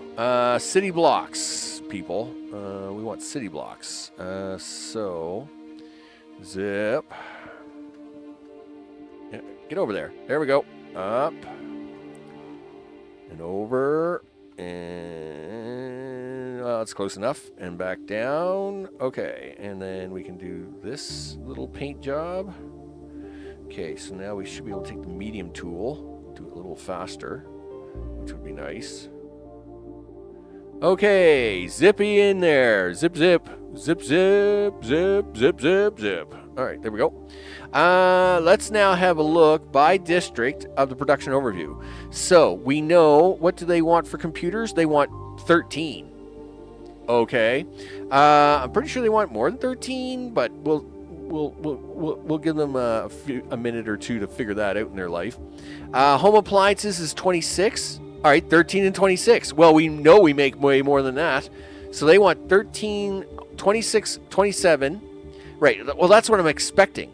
city blocks, people. We want city blocks. So, zip. Yeah, get over there. There we go. Up. And over. And it's close enough. And back down. Okay. And then we can do this little paint job. Okay, so now we should be able to take the medium tool, do it a little faster, which would be nice. Okay, zippy in there. Zip, zip, zip, zip, zip, zip, zip, zip. All right, there we go. Let's now have a look by district of the production overview. So we know, what do they want for computers? They want 13. Okay. I'm pretty sure they want more than 13, but we'll give them a minute or two to figure that out in their life. Home appliances is 26. All right, 13 and 26. Well, we know we make way more than that. So they want 13, 26, 27. Right, well, that's what I'm expecting.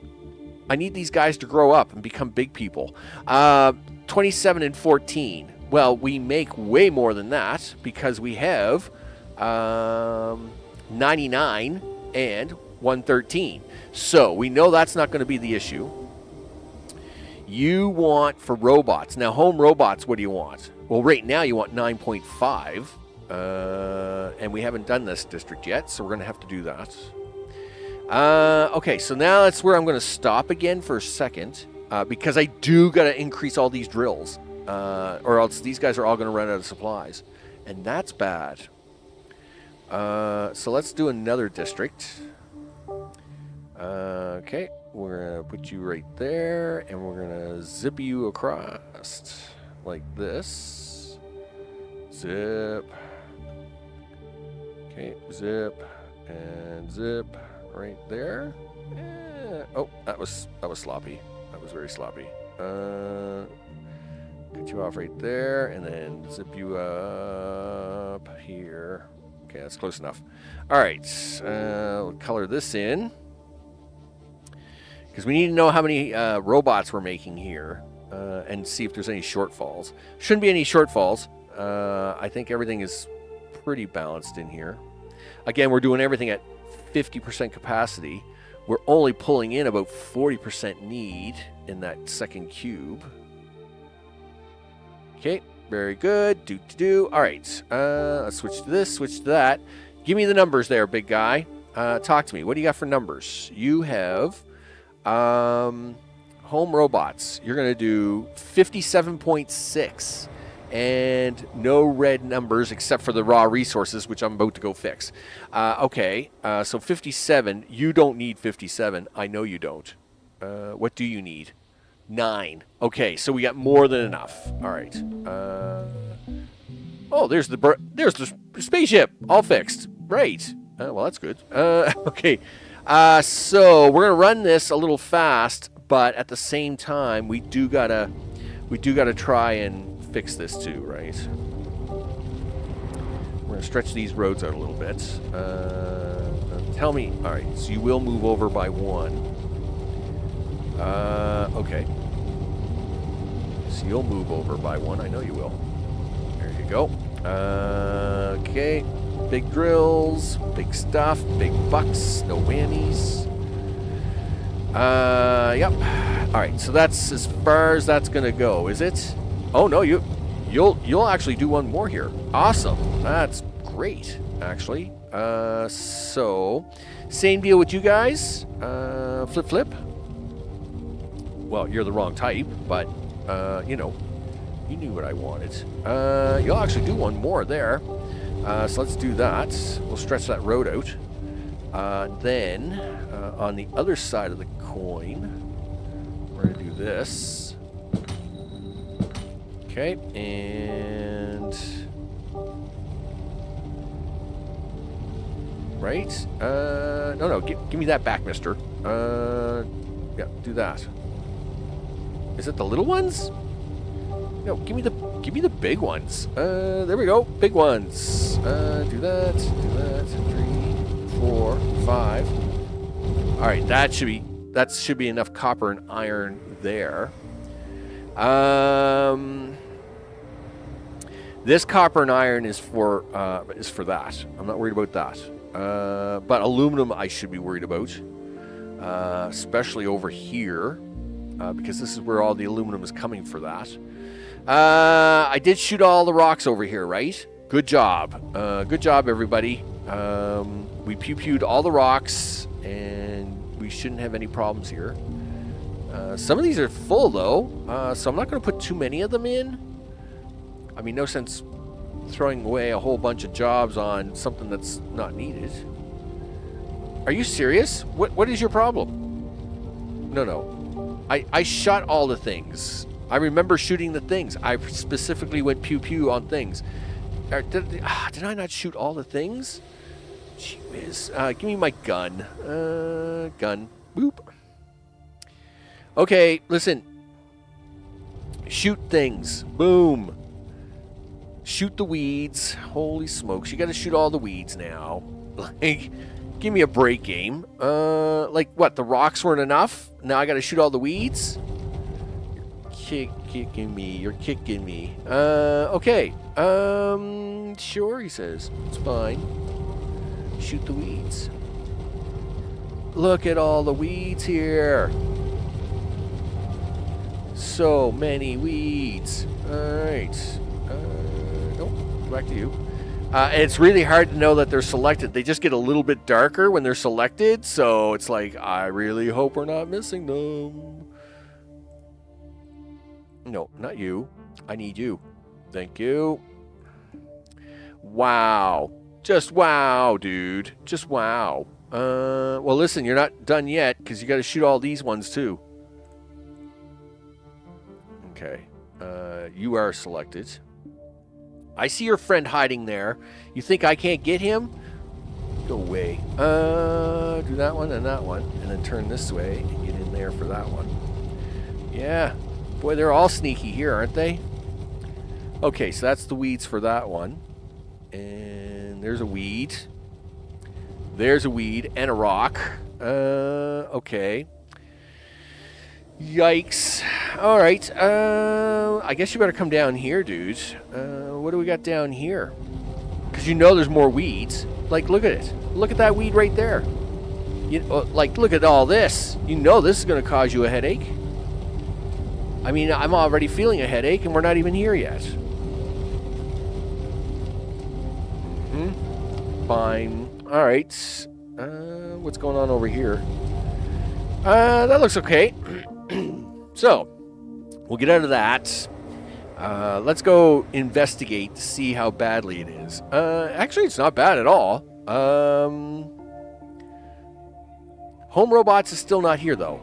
I need these guys to grow up and become big people. 27 and 14. Well, we make way more than that because we have 99 and 113. So we know that's not going to be the issue. You want for robots. Now, home robots, what do you want? Well, right now you want 9.5. And we haven't done this district yet, so we're going to have to do that. Okay, so now that's where I'm going to stop again for a second. Because I do got to increase all these drills. Or else these guys are all going to run out of supplies. And that's bad. So let's do another district. Okay, we're going to put you right there, and we're going to zip you across like this. Zip. Okay, zip and zip right there. Oh, that was sloppy. That was very sloppy. Cut you off right there, and then zip you up here. Okay, that's close enough. All right, we'll color this in. Because we need to know how many robots we're making here and see if there's any shortfalls. Shouldn't be any shortfalls. I think everything is pretty balanced in here. Again, we're doing everything at 50% capacity. We're only pulling in about 40% need in that second cube. Okay, very good. Do. All right, let's switch to this, switch to that. Give me the numbers there, big guy. Talk to me. What do you got for numbers? You have... home robots, you're going to do 57.6 and no red numbers except for the raw resources, which I'm about to go fix. Okay, so 57, you don't need 57. I know you don't. What do you need? 9. Okay, so we got more than enough. All right. Oh, there's the spaceship, all fixed. Right. Well, that's good. Okay. So we're gonna run this a little fast, but at the same time, we do gotta try and fix this too, right? We're gonna stretch these roads out a little bit. Tell me, all right. So you will move over by 1. Okay. So you'll move over by 1. I know you will. There you go. Okay. Big drills, big stuff, big bucks, no whammies. Yep. All right, so that's as far as that's gonna go, is it? Oh no, you'll actually do one more here. Awesome. That's great, actually. So same deal with you guys. Flip. Well, you're the wrong type, but you know, you knew what I wanted. You'll actually do one more there. So let's do that. We'll stretch that road out. Then, on the other side of the coin, we're going to do this. Okay, and... Right? No, give me that back, mister. Yeah, do that. Is it the little ones? No, give me the big ones. There we go. Big ones. Do that. 3, 4, 5. All right, that should be enough copper and iron there. This copper and iron is for that. I'm not worried about that. But aluminum I should be worried about, especially over here, because this is where all the aluminum is coming for that. I did shoot all the rocks over here, right? Good job. Good job, everybody. We pew-pewed all the rocks, and we shouldn't have any problems here. Some of these are full, though, so I'm not going to put too many of them in. I mean, no sense throwing away a whole bunch of jobs on something that's not needed. Are you serious? What is your problem? No. I shot all the things. I remember shooting the things. I specifically went pew-pew on things. Did I not shoot all the things? Gee whiz. Give me my gun. Gun. Boop. Okay, listen. Shoot things. Boom. Shoot the weeds. Holy smokes. You got to shoot all the weeds now. Like, give me a break, game. Like, what? The rocks weren't enough? Now I got to shoot all the weeds? You're kicking me. You're kicking me. Okay. Sure, he says. It's fine. Shoot the weeds. Look at all the weeds here. So many weeds. Alright. Nope. Back to you. And it's really hard to know that they're selected. They just get a little bit darker when they're selected. So it's like, I really hope we're not missing them. No, not you. I need you. Thank you. Wow. Just wow, dude. Just wow. Well, listen, you're not done yet because you got to shoot all these ones too. Okay. You are selected. I see your friend hiding there. You think I can't get him? Go away. Do that one and that one. And then turn this way and get in there for that one. Yeah. Boy, they're all sneaky here, aren't they? Okay, so that's the weeds for that one. And there's a weed. There's a weed and a rock. Okay. Yikes. All right. I guess you better come down here, dude. What do we got down here? Because you know there's more weeds. Like, look at it. Look at that weed right there. Like, look at all this. You know this is going to cause you a headache. I mean, I'm already feeling a headache, and we're not even here yet. Fine. All right. What's going on over here? That looks okay. So, we'll get out of that. Let's go investigate to see how badly it is. Actually, it's not bad at all. Home Robots is still not here, though.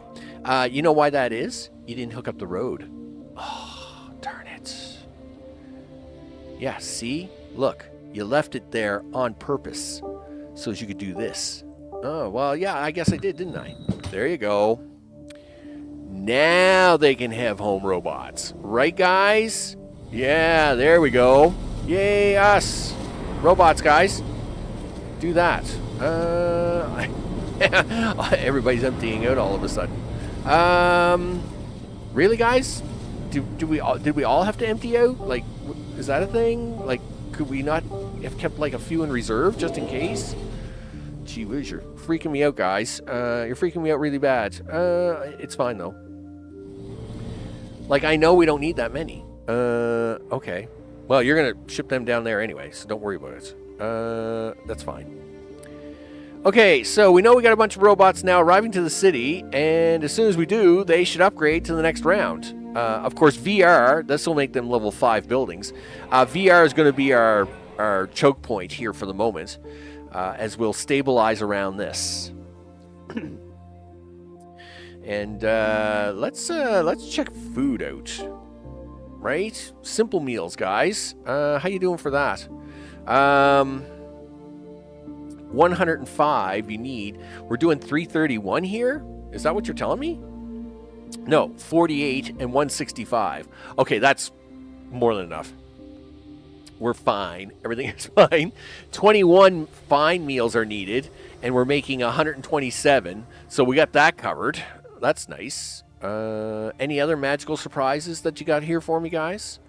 You know why that is? You didn't hook up the road. Oh, darn it. Yeah, see? Look, you left it there on purpose so as you could do this. Oh, well, yeah, I guess I did, didn't I? There you go. Now they can have home robots. Right, guys? Yeah, there we go. Yay, us. Robots, guys. Do that. Everybody's emptying out all of a sudden. Really, guys? Did we all have to empty out? Like, is that a thing? Like, could we not have kept like a few in reserve just in case? Gee whiz, you're freaking me out, guys. You're freaking me out really bad. It's fine though. Like, I know we don't need that many. Okay. Well, you're gonna ship them down there anyway, so don't worry about it. That's fine. Okay, so we know we got a bunch of robots now arriving to the city, and as soon as we do, they should upgrade to the next round. Of course, VR, this will make them level 5 buildings. VR is going to be our choke point here for the moment, as we'll stabilize around this. And let's check food out. Right? Simple meals, guys. How you doing for that? 105 you need. We're doing 331 here? Is that what you're telling me? No, 48 and 165. Okay, that's more than enough. We're fine. Everything is fine. 21 fine meals are needed, and we're making 127, so we got that covered. That's nice. Any other magical surprises that you got here for me, guys?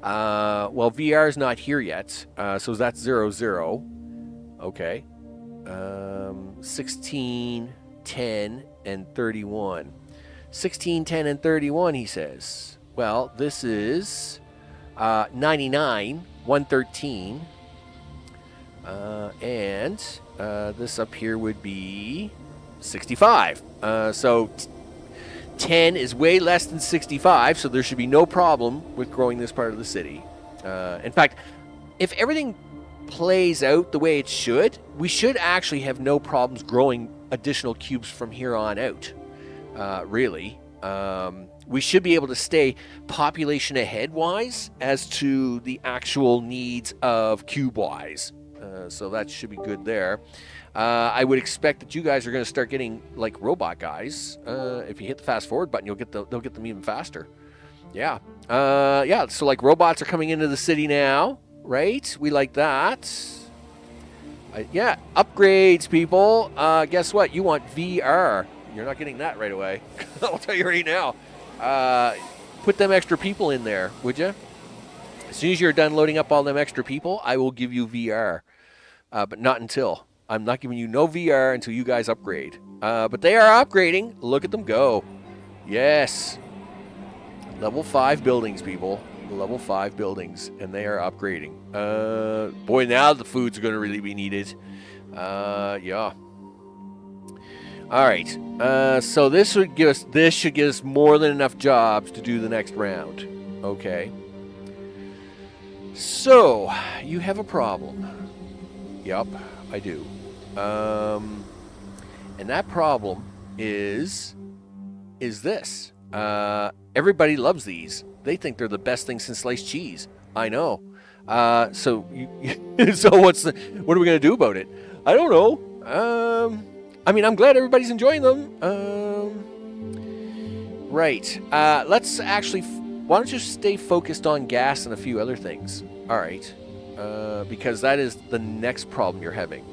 Well, VR is not here yet, so that's 0, 0. Okay. 16, 10, and 31. 16, 10, and 31, he says. Well, this is 99, 113. And this up here would be 65. So 10 is way less than 65, so there should be no problem with growing this part of the city. In fact, if everything plays out the way it should, we should actually have no problems growing additional cubes from here on out. Really. We should be able to stay population ahead-wise as to the actual needs of cube-wise. So that should be good there. I would expect that you guys are going to start getting like robot guys. If you hit the fast forward button, they'll get them even faster. Yeah. Yeah. So like robots are coming into the city now, right? We like that. Yeah. Upgrades, people. Guess what? You want VR. You're not getting that right away. I'll tell you right now. Put them extra people in there, would you? As soon as you're done loading up all them extra people, I will give you VR. But not until. I'm not giving you no VR until you guys upgrade. But they are upgrading. Look at them go. Yes. Level 5 buildings, people. Level 5 buildings. And they are upgrading. Boy, now the food's going to really be needed. Yeah. All right. So this should give us more than enough jobs to do the next round. Okay. So, you have a problem. Yup, I do. And that problem is this. Everybody loves these. They think they're the best thing since sliced cheese. I know. So what are we going to do about it? I don't know. I mean, I'm glad everybody's enjoying them. Right. Let's actually... Why don't you stay focused on gas and a few other things? All right. Because that is the next problem you're having.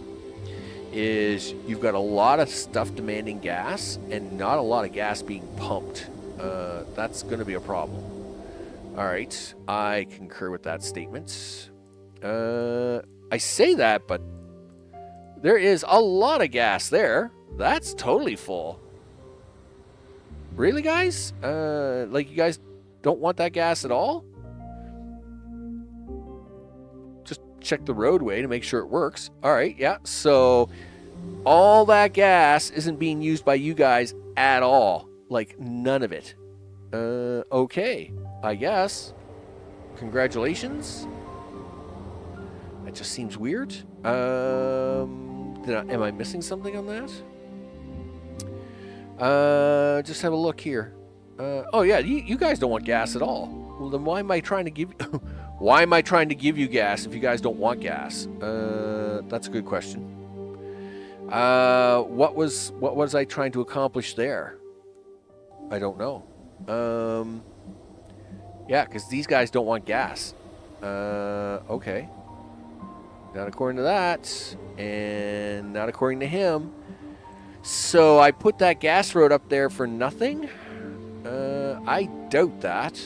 Is you've got a lot of stuff demanding gas and not a lot of gas being pumped. That's going to be a problem. All right. I concur with that statement. I say that, but there is a lot of gas there. That's totally full. Really, guys? Like you guys don't want that gas at all? Just check the roadway to make sure it works. All right, yeah. So all that gas isn't being used by you guys at all. Like none of it. Okay, I guess. Congratulations. That just seems weird. Am I missing something on that? Just have a look here. Oh yeah, you guys don't want gas at all. Well, then why am I trying to give? Why am I trying to give you gas if you guys don't want gas? That's a good question. What was I trying to accomplish there? I don't know. Yeah, because these guys don't want gas. Okay. Not according to that, and not according to him. So I put that gas road up there for nothing? I doubt that.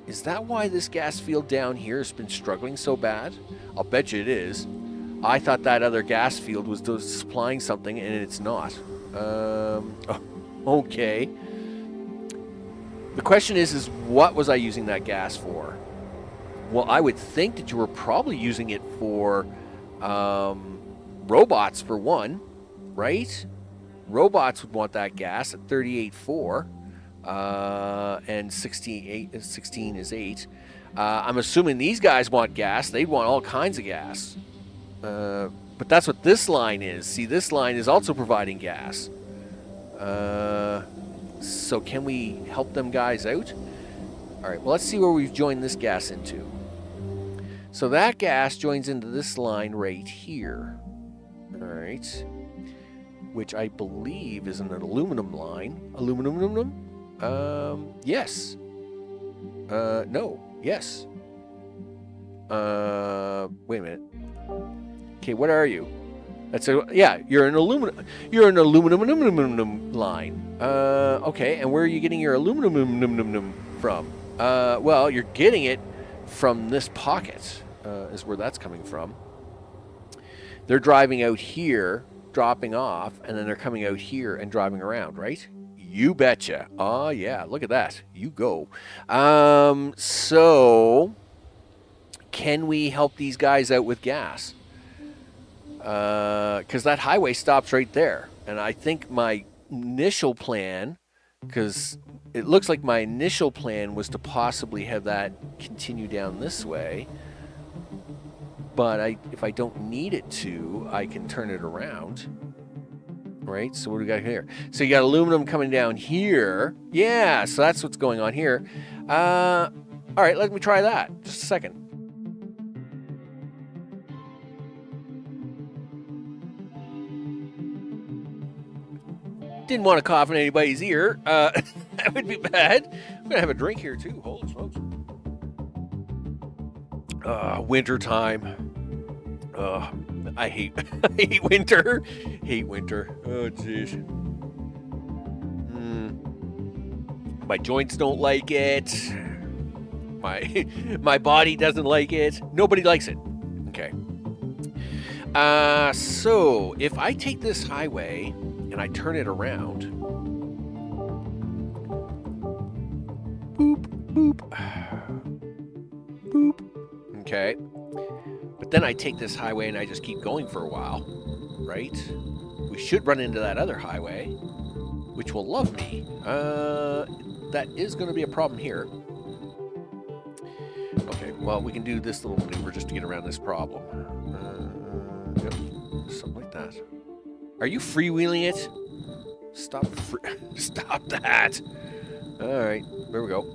Is that why this gas field down here has been struggling so bad? I'll bet you it is. I thought that other gas field was supplying something, and it's not. Okay. The question is what was I using that gas for? Well, I would think that you were probably using it for robots, for one, right? Robots would want that gas at 38.4, and 16 is 8. I'm assuming these guys want gas. They'd want all kinds of gas. But that's what this line is. See, this line is also providing gas. So can we help them guys out? All right, well, let's see where we've joined this gas into. So that gas joins into this line right here. All right. Which I believe is an aluminum line. Aluminum? Yes. No. Yes. Wait a minute. Okay, what are you? That's a yeah. You're an aluminum. You're an aluminum line. Okay, and where are you getting your aluminum from? Well, you're getting it from this pocket. Is where that's coming from. They're driving out here, dropping off, and then they're coming out here and driving around, right? You betcha. Oh yeah, look at that. You go. So can we help these guys out with gas? Because that highway stops right there. And I think my initial plan, because it looks like my initial plan was to possibly have that continue down this way. But if I don't need it to, I can turn it around. Right? So what do we got here? So you got aluminum coming down here. Yeah, so that's what's going on here. All right, let me try that. Just a second. Didn't want to cough in anybody's ear. That would be bad. I'm going to have a drink here, too. Holy smokes. Winter time. I hate winter. Hate winter. Oh, jeez. My joints don't like it. My body doesn't like it. Nobody likes it. Okay. So if I take this highway and I turn it around, boop, boop, boop. Okay. But then I take this highway and I just keep going for a while, right? We should run into that other highway, which will love me. That is going to be a problem here. Okay, well, we can do this little maneuver just to get around this problem. Yep, something like that. Are you freewheeling it? Stop that. All right, there we go.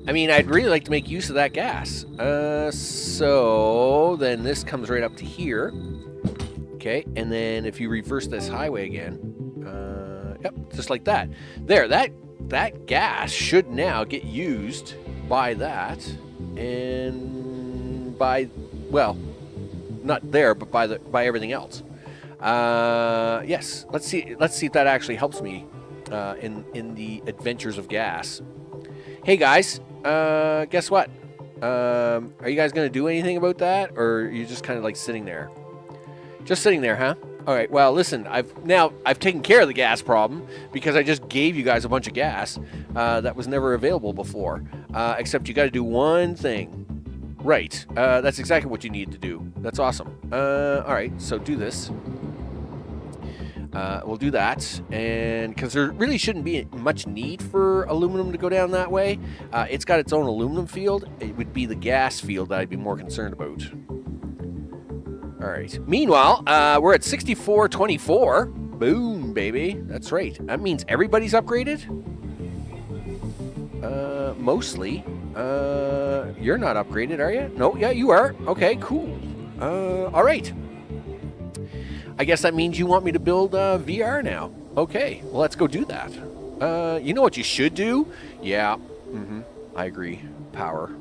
I mean, I'd really like to make use of that gas. So then this comes right up to here. Okay, and then if you reverse this highway again, yep, just like that. There, that gas should now get used by that, and by, well, not there, but by everything else. Yes, let's see if that actually helps me in the adventures of gas. Hey guys, guess what? Are you guys gonna do anything about that, or are you just kind of like sitting there? Just sitting there, huh? All right. Well, listen. I've taken care of the gas problem because I just gave you guys a bunch of gas that was never available before. Except you got to do one thing. Right. That's exactly what you need to do. That's awesome. All right. So do this. We'll do that, and because there really shouldn't be much need for aluminum to go down that way. It's got its own aluminum field. It would be the gas field that I'd be more concerned about. All right. Meanwhile, we're at 6424. Boom, baby. That's right. That means everybody's upgraded? Mostly. You're not upgraded, are you? No, yeah, you are. Okay, cool. All right. I guess that means you want me to build VR now. Okay, well, let's go do that. You know what you should do? Yeah, I agree. Power.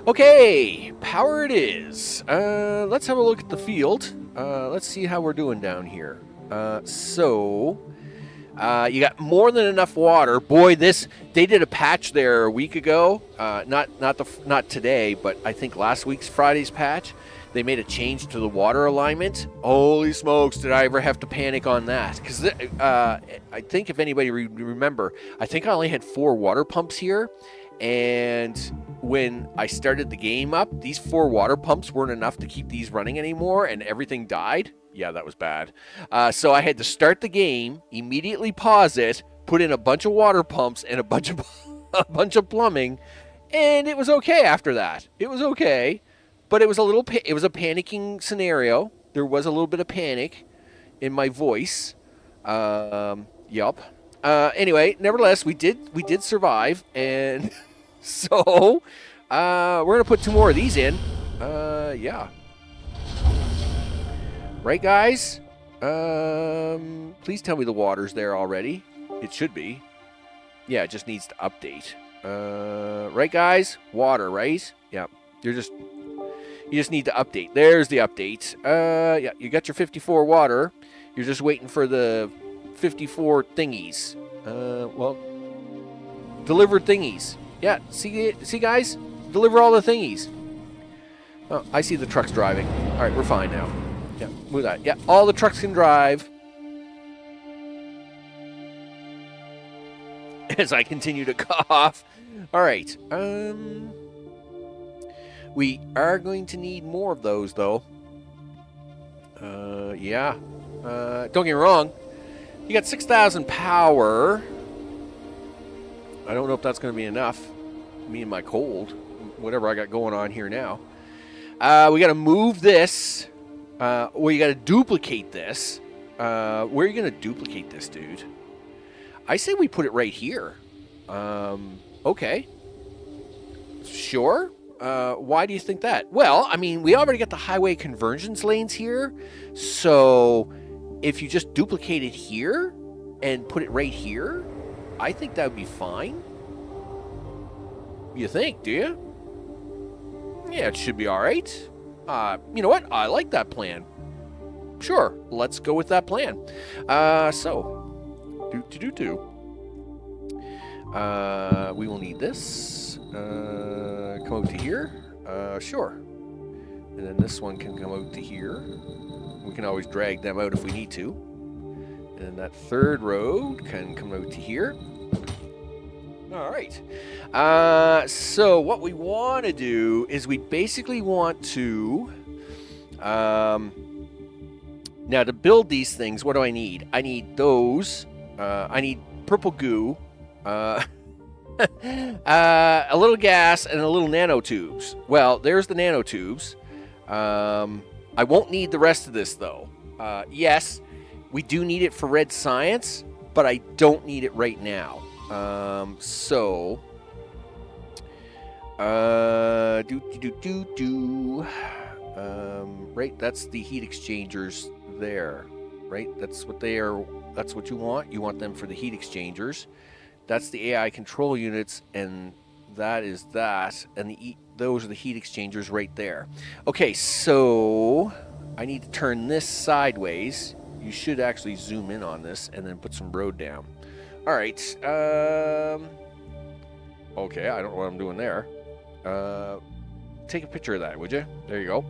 Okay, power it is. Let's have a look at the field. Let's see how we're doing down here. You got more than enough water. Boy, they did a patch there a week ago. Not today, but I think last week's Friday's patch. They made a change to the water alignment. Holy smokes, did I ever have to panic on that? Because I think if anybody remember, I think I only had 4 water pumps here. And when I started the game up, these 4 water pumps weren't enough to keep these running anymore, and everything died. Yeah, that was bad. So I had to start the game, immediately pause it, put in a bunch of water pumps and a bunch of plumbing, and it was okay after that. It was okay. But it was a panicking scenario. There was a little bit of panic in my voice. Yup. Anyway, nevertheless, we did survive, and so we're gonna put 2 more of these in. Yeah. Right, guys? Please tell me the water's there already. It should be. Yeah, it just needs to update. Right, guys? Water, right? Yeah. You just need to update. There's the update. Yeah, you got your 54 water. You're just waiting for the 54 thingies. Well, delivered thingies. Yeah, see, guys? Deliver all the thingies. Oh, I see the trucks driving. All right, we're fine now. Yeah, move that. Yeah, all the trucks can drive. As I continue to cough. All right. We are going to need more of those, though. Yeah. Don't get me wrong. You got 6,000 power. I don't know if that's going to be enough. Me and my cold. Whatever I got going on here now. We got to move this. Well, you got to duplicate this. Where are you going to duplicate this, dude? I say we put it right here. Okay. Sure. Why do you think that? Well, I mean, we already got the highway convergence lanes here. So if you just duplicate it here and put it right here, I think that would be fine. You think, do you? Yeah, it should be all right. You know what? I like that plan. Sure, let's go with that plan. We will need this. Come out to here. Sure. And then this one can come out to here. We can always drag them out if we need to. And then that third road can come out to here. All right. So what we want to do is we basically want to... now, to build these things, what do I need? I need those. I need purple goo. A little gas and a little nanotubes. Well, there's the nanotubes. I won't need the rest of this, though. Yes, we do need it for red science, but I don't need it right now. Right, that's the heat exchangers there, right? That's what they are. That's what you want. You want them for the heat exchangers. That's the AI control units, and that is that. And those are the heat exchangers right there. Okay, so I need to turn this sideways. You should actually zoom in on this and then put some road down. All right. Okay, I don't know what I'm doing there. Take a picture of that, would you? There you go.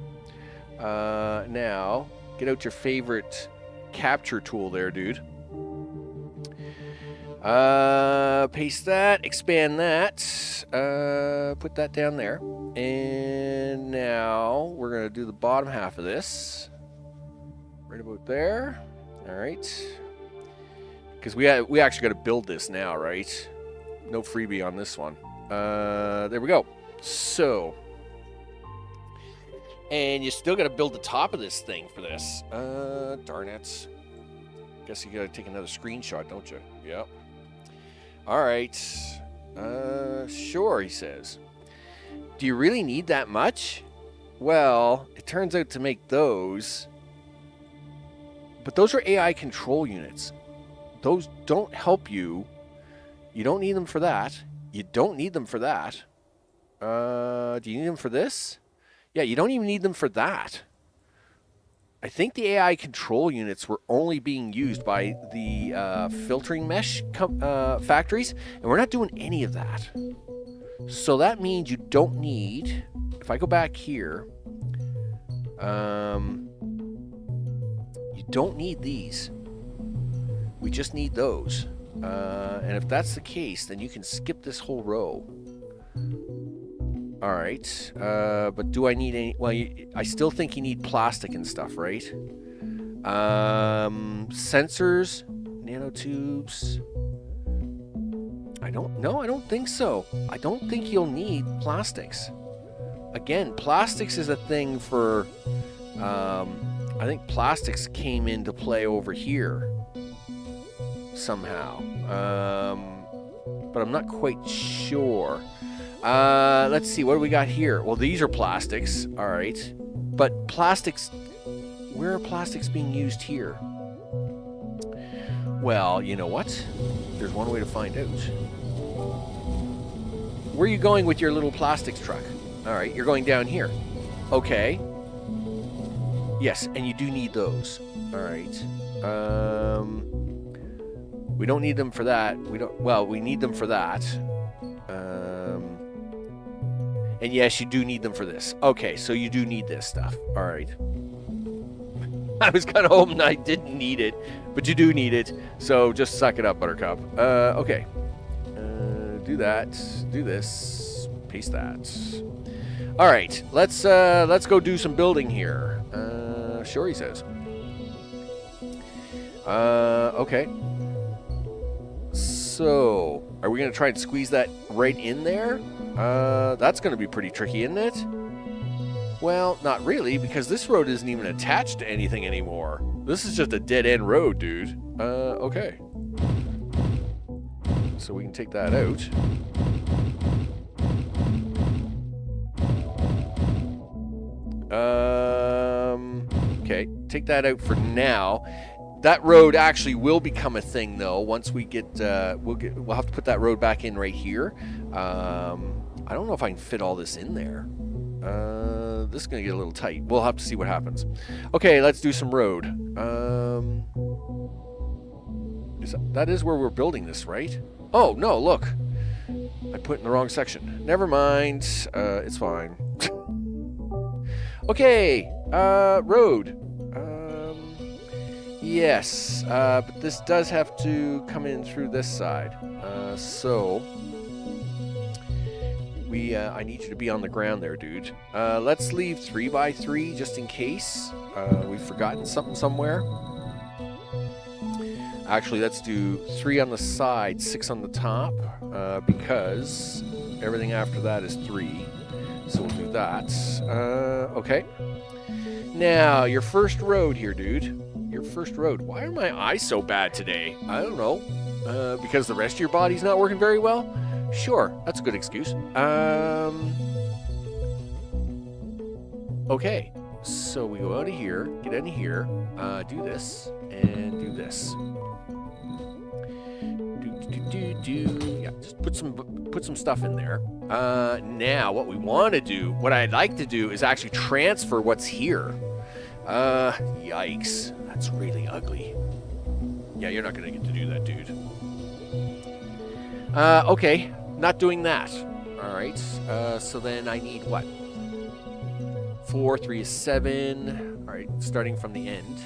Now, get out your favorite capture tool there, dude. Paste that, expand that, put that down there. And now we're going to do the bottom half of this. Right about there. All right. Because we actually got to build this now, right? No freebie on this one. There we go. So, and you still got to build the top of this thing for this. Darn it. Guess you got to take another screenshot, don't you? Yep. All right. Sure, he says. Do you really need that much? Well, it turns out to make those. But those are AI control units. Those don't help you. You don't need them for that. You don't need them for that. Do you need them for this? Yeah, you don't even need them for that. I think the AI control units were only being used by the filtering mesh factories, and we're not doing any of that. So that means you don't need... If I go back here... you don't need these. We just need those. And if that's the case, then you can skip this whole row. All right. But do I need any... Well, I still think you need plastic and stuff, right? Sensors, nanotubes... I don't think so. I don't think you'll need plastics. Again, plastics is a thing for... I think plastics came into play over here somehow. But I'm not quite sure. Let's see, what do we got here? Well, these are plastics, all right. But plastics, where are plastics being used here? Well, you know what? There's one way to find out. Where are you going with your little plastics truck? All right, you're going down here. Okay. Yes, and you do need those. All right. We don't need them for that. Well, we need them for that. And yes, you do need them for this. Okay, so you do need this stuff. All right. I was kind of hoping I didn't need it, but you do need it. So just suck it up, Buttercup. Okay. Do that. Do this. Paste that. All right. Let's go do some building here. Sure, he says. Okay. So, are we going to try and squeeze that right in there? That's going to be pretty tricky, isn't it? Well, not really, because this road isn't even attached to anything anymore. This is just a dead-end road, dude. Okay. So we can take that out. Okay, take that out for now. That road actually will become a thing, though. Once we get, we'll have to put that road back in right here. I don't know if I can fit all this in there. This is gonna get a little tight. We'll have to see what happens. Okay, let's do some road. That is where we're building this, right? Oh no! Look, I put it in the wrong section. Never mind. It's fine. Okay, road. Yes, but this does have to come in through this side. So I need you to be on the ground there, dude. Let's leave 3x3 just in case we've forgotten something somewhere. Actually, let's do 3 on the side, 6 on the top, because everything after that is 3. So we'll do that. Okay. Now, your first road here, dude. Your first road. Why are my eyes so bad today? I don't know. Because the rest of your body's not working very well? Sure, that's a good excuse. Okay. So we go out of here, get out of here, do this, and do this. Yeah, just put some stuff in there. Now, what we want to do, what I'd like to do, is actually transfer what's here. Yikes. That's really ugly. Yeah, you're not going to get to do that, dude. Okay. Not doing that. All right. So then I need what? 4, 3 is 7. All right. Starting from the end.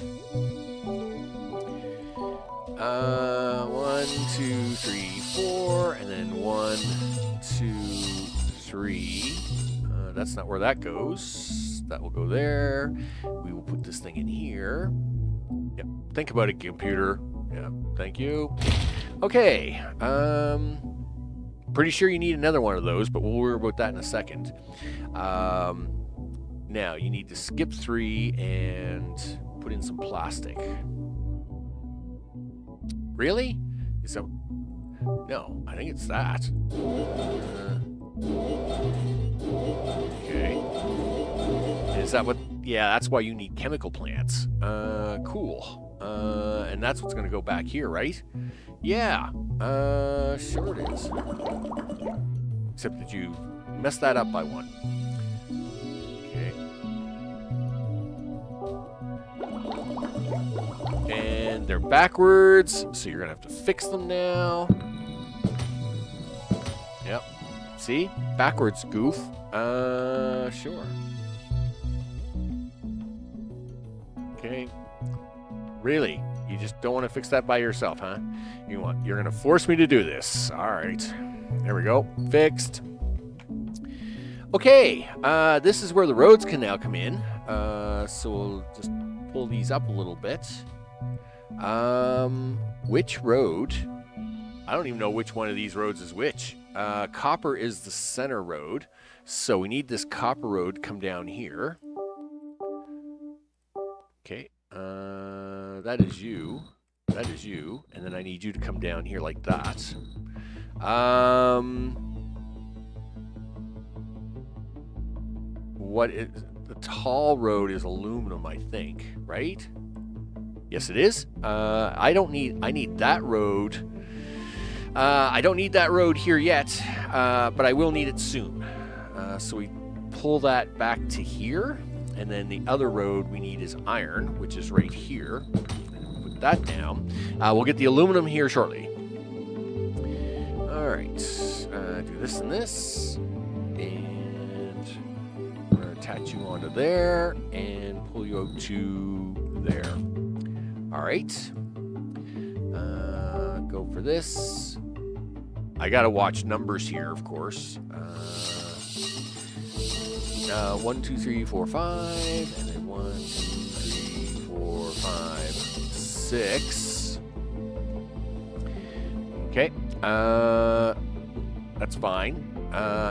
1, 2, 3, 4. And then 1, 2, 3. That's not where that goes. That will go there. We will put this thing in here. Yep. Think about it, computer. Yeah. Thank you. Okay. Pretty sure you need another one of those, but we'll worry about that in a second. Now, you need to skip 3 and put in some plastic. Really? Is that... No, I think it's that. Okay. Is that what... Yeah, that's why you need chemical plants. Cool. And that's what's going to go back here, right? Yeah. Sure it is. Except that you messed that up by 1. Okay. And they're backwards, so you're going to have to fix them now. Yep. See? Backwards, goof. Sure. Okay. Really? You just don't want to fix that by yourself, huh? You're going to force me to do this. All right. There we go. Fixed. Okay. This is where the roads can now come in. So we'll just pull these up a little bit. Which road? I don't even know which one of these roads is which. Copper is the center road. So we need this copper road to come down here. Okay. That is you. That is you. And then I need you to come down here like that. What is... The tall road is aluminum, I think. Right? Yes, it is. I need that road. I don't need that road here yet, but I will need it soon. So we pull that back to here, and then the other road we need is iron, which is right here. Put that down. We'll get the aluminum here shortly. All right, do this and this, and we're gonna attach you onto there and pull you out to there. All right, go for this. I gotta watch numbers here, of course. 1, 2, 3, 4, 5, and then 1, 2, 3, 4, 5, 6. Okay, that's fine.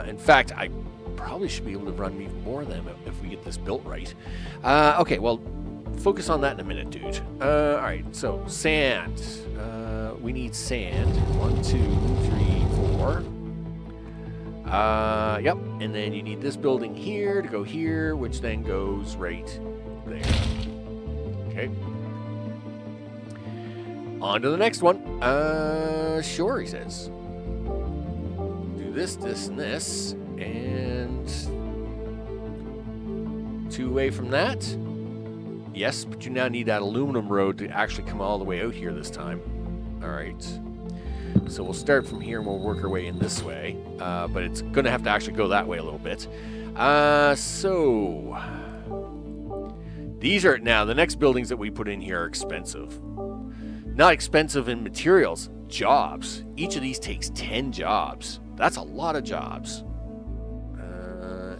In fact, I probably should be able to run even more of them if we get this built right. Okay, well, focus on that in a minute, dude. All right, so sand. We need sand. 1, 2, 3, 4. Yep, and then you need this building here to go here, which then goes right there. Okay. On to the next one. Sure, he says. Do this, this, and this, and 2 away from that. Yes, but you now need that aluminum road to actually come all the way out here this time. All right. So we'll start from here and we'll work our way in this way. But it's going to have to actually go that way a little bit. So these are now the next buildings that we put in here are expensive. Not expensive in materials, jobs. Each of these takes 10 jobs. That's a lot of jobs.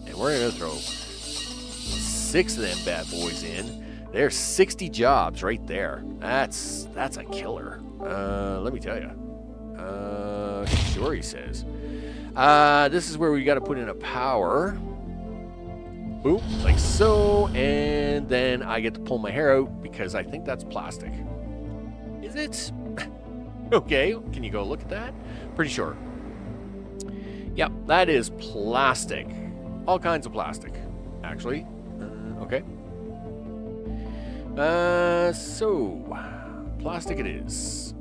And we're going to throw 6 of them bad boys in. There's 60 jobs right there. That's a killer. Let me tell you. Sure, he says. This is where we got to put in a power. Boop, like so. And then I get to pull my hair out because I think that's plastic. Is it? Okay, can you go look at that? Pretty sure. Yep, that is plastic. All kinds of plastic, actually. Okay. So, plastic it is.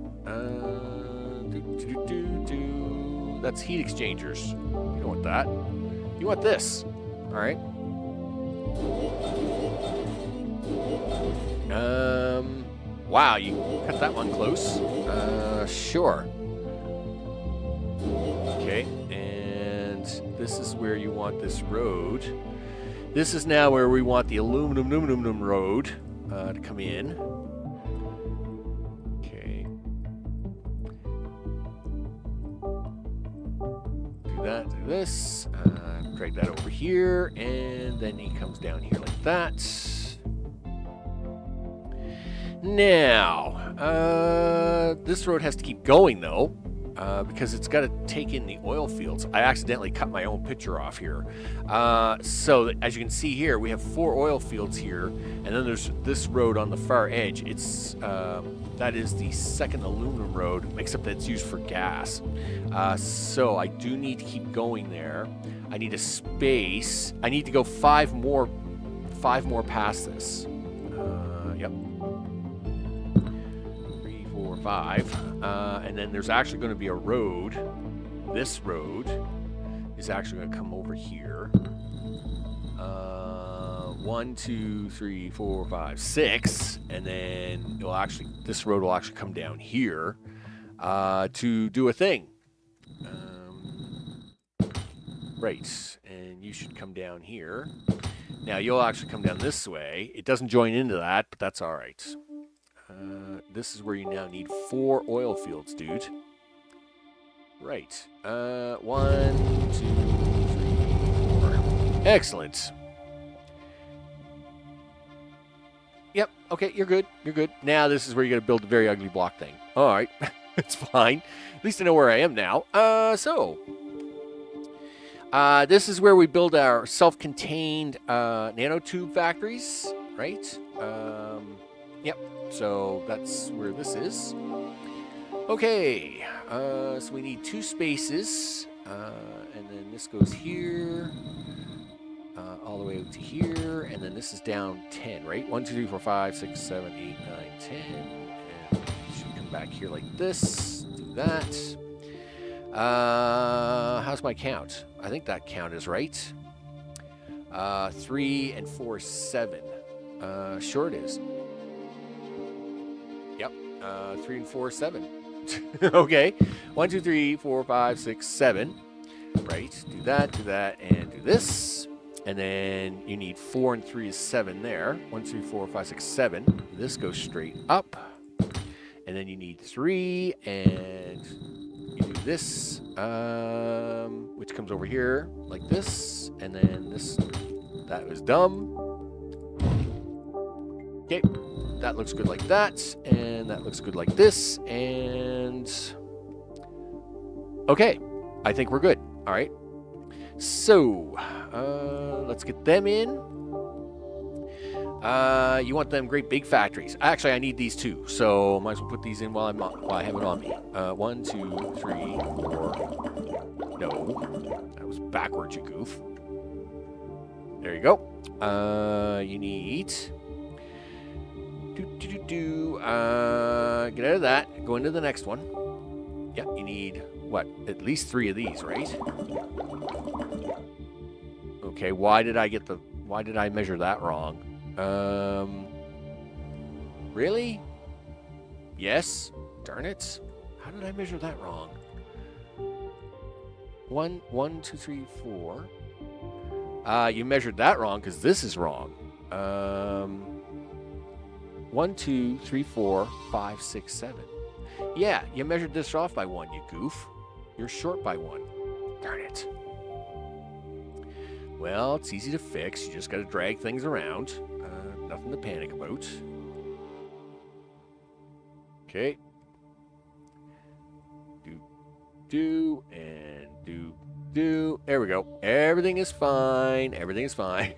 That's heat exchangers. You don't want that. You want this. All right. Wow, you cut that one close. Sure. Okay, and this is where you want this road. This is now where we want the aluminum road to come in. Okay. Do that, do this. Drag that over here, and then he comes down here like that. Now, this road has to keep going, though, because it's got to take in the oil fields. I accidentally cut my own picture off here. So, as you can see here, we have 4 oil fields here, and then there's this road on the far edge. It's that is the second aluminum road, except that it's used for gas. So, I do need to keep going there. I need a space. I need to go 5 more past this. Yep. 3, 4, 5. And then there's actually going to be a road. This road is actually going to come over here. 1, 2, 3, 4, 5, 6. And then this road will actually come down here to do a thing. Right, and you should come down here. Now, you'll actually come down this way. It doesn't join into that, but that's all right. This is where you now need 4 oil fields, dude. Right. 1, 2, 3, 4. Excellent. Yep, okay, you're good. You're good. Now, this is where you're going to build a very ugly block thing. All right, it's fine. At least I know where I am now. This is where we build our self-contained nanotube factories, right? Yep, so that's where this is. Okay, so we need 2 spaces, and then this goes here, all the way out to here, and then this is down 10, right? 1, 2, 3, 4, 5, 6, 7, 8, 9, 10, and you should come back here like this, do that. How's my count? I think that count is right. 3 and 4, 7. Sure it is. Yep. 3 and 4, 7. Okay. 1, 2, 3, 4, 5, 6, 7. Right. Do that, and do this. And then you need 4 and 3 is 7 there. 1, 2, 4, 5, 6, 7. This goes straight up. And then you need 3, and you do this, which comes over here like this. And then this, that was dumb. Okay, that looks good like that. And that looks good like this. And okay, I think we're good. All right. So, let's get them in. You want them great big factories. Actually, I need these too, so might as well put these in while I have it on me. 1, 2, 3, 4. No, that was backwards, you goof. There you go. You need... get out of that. Go into the next one. Yep, you need... what? At least 3 of these, right? Okay, why did I measure that wrong? Really? Yes? Darn it. How did I measure that wrong? 1, 2, 3, 4. You measured that wrong because this is wrong. 1, 2, 3, 4, 5, 6, 7. Yeah, you measured this off by 1, you goof. You're short by 1. Darn it. Well, it's easy to fix. You just got to drag things around. Nothing to panic about. Okay. Do, and do. There we go. Everything is fine. Everything is fine.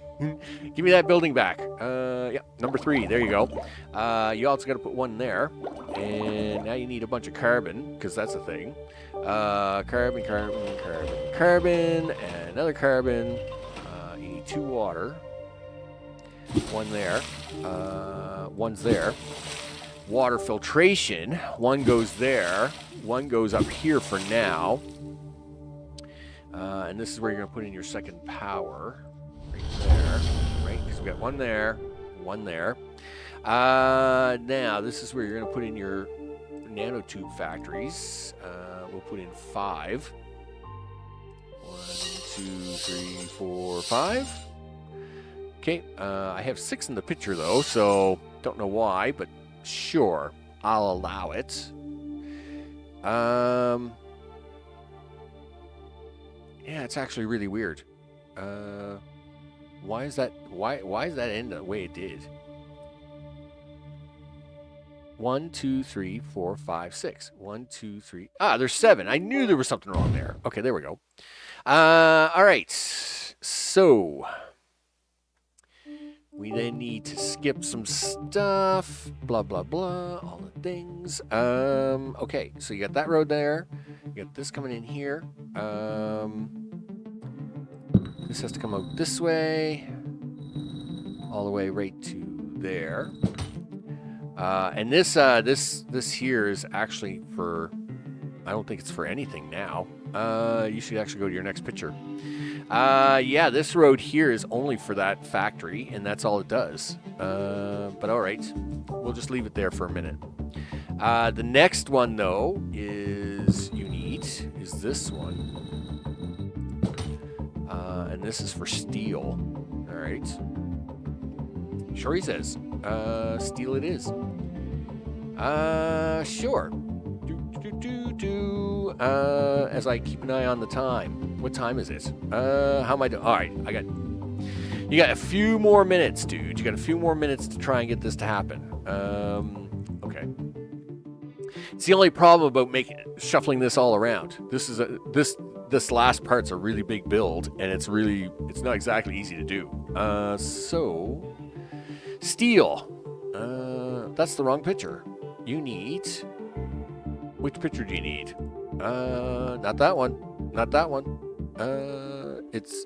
Give me that building back. Yeah, number 3. There you go. You also got to put 1 there. And now you need a bunch of carbon, because that's a thing. Carbon, and another carbon. You need 2 water. 1 there. 1's there. Water filtration. 1 goes there. 1 goes up here for now. And this is where you're going to put in your second power. Right there. Right? Because we got 1 there. 1 there. Now, this is where you're going to put in your nanotube factories. We'll put in 5. 1, 2, 3, 4, 5. Okay, I have 6 in the picture though, so don't know why, but sure, I'll allow it. Yeah, it's actually really weird. Why is that end the way it did? 1, 2, 3, 4, 5, 6. 1, 2, 3. Ah, there's 7. I knew there was something wrong there. Okay, there we go. All right. So we then need to skip some stuff. Blah, blah, blah. All the things. Okay, so you got that road there. You got this coming in here. This has to come out this way. All the way right to there. And this here is actually for... I don't think it's for anything now. You should actually go to your next picture. Yeah, this road here is only for that factory, and that's all it does. But all right, we'll just leave it there for a minute. The next one, though, is this one. And this is for steel. All right. Sure, he says. Steel it is. Sure. As I keep an eye on the time. What time is it? How am I doing? All right, you got a few more minutes, dude. You got a few more minutes to try and get this to happen. Okay. It's the only problem about shuffling this all around. This last part's a really big build, and it's not exactly easy to do. So steel. That's the wrong picture. You need... Which picture do you need? Not that one. Not that one. It's...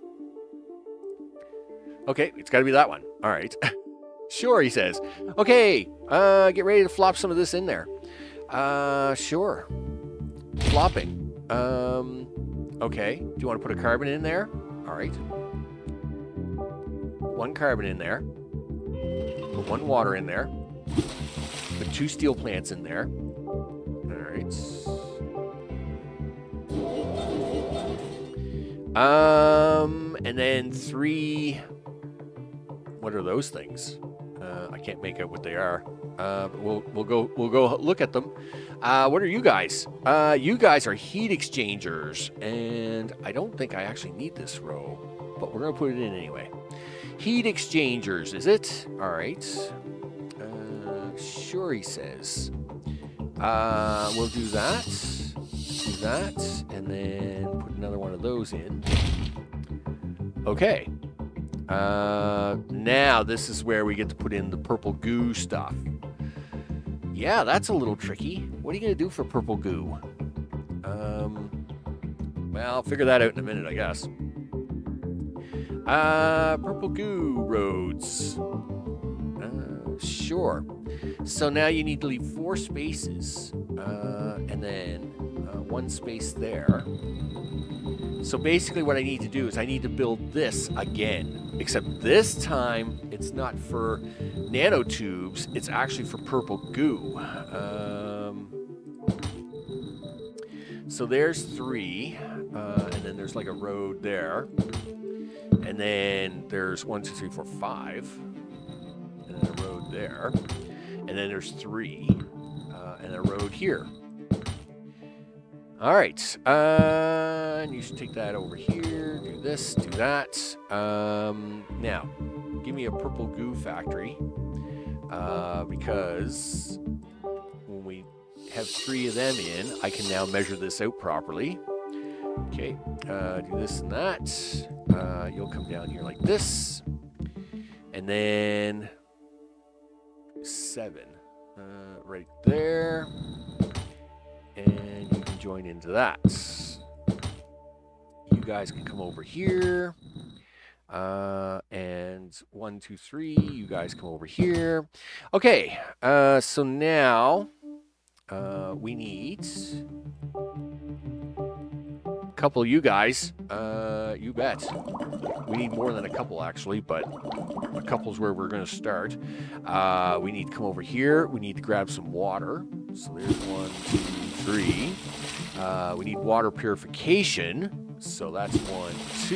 Okay, it's got to be that one. All right. Sure, he says. Okay, get ready to flop some of this in there. Sure. Flopping. Okay. Do you want to put a carbon in there? All right. One carbon in there. Put one water in there. Put 2 steel plants in there. All right. And then 3. What are those things? I can't make out what they are. But we'll go look at them. What are you guys? You guys are heat exchangers, and I don't think I actually need this row, but we're gonna put it in anyway. Heat exchangers, is it? All right. Sure, he says. We'll do that. Do that, and then put another one of those in. Okay. Now this is where we get to put in the purple goo stuff. Yeah, that's a little tricky. What are you going to do for purple goo? Well, I'll figure that out in a minute, I guess. Purple goo roads. Sure. So now you need to leave 4 spaces, and then 1 space there. So basically what I need to do is I need to build this again, except this time it's not for nanotubes, it's actually for purple goo. So there's 3, and then there's like a road there, and then there's 1, 2, 3, 4, 5, and then a road there, and then there's 3, and a road here. All right, and you should take that over here, do this, do that. Now, give me a purple goo factory, because when we have 3 of them in, I can now measure this out properly. Okay, do this and that. You'll come down here like this, and then 7 right there, and you can join into that. You guys can come over here, and 1, 2, 3, you guys come over here. Okay, so now we need a couple of you guys. You bet. We need more than a couple, actually, but a couple's where we're going to start. We need to come over here. We need to grab some water. So there's 1, 2, 3. We need water purification. So that's 1, 2.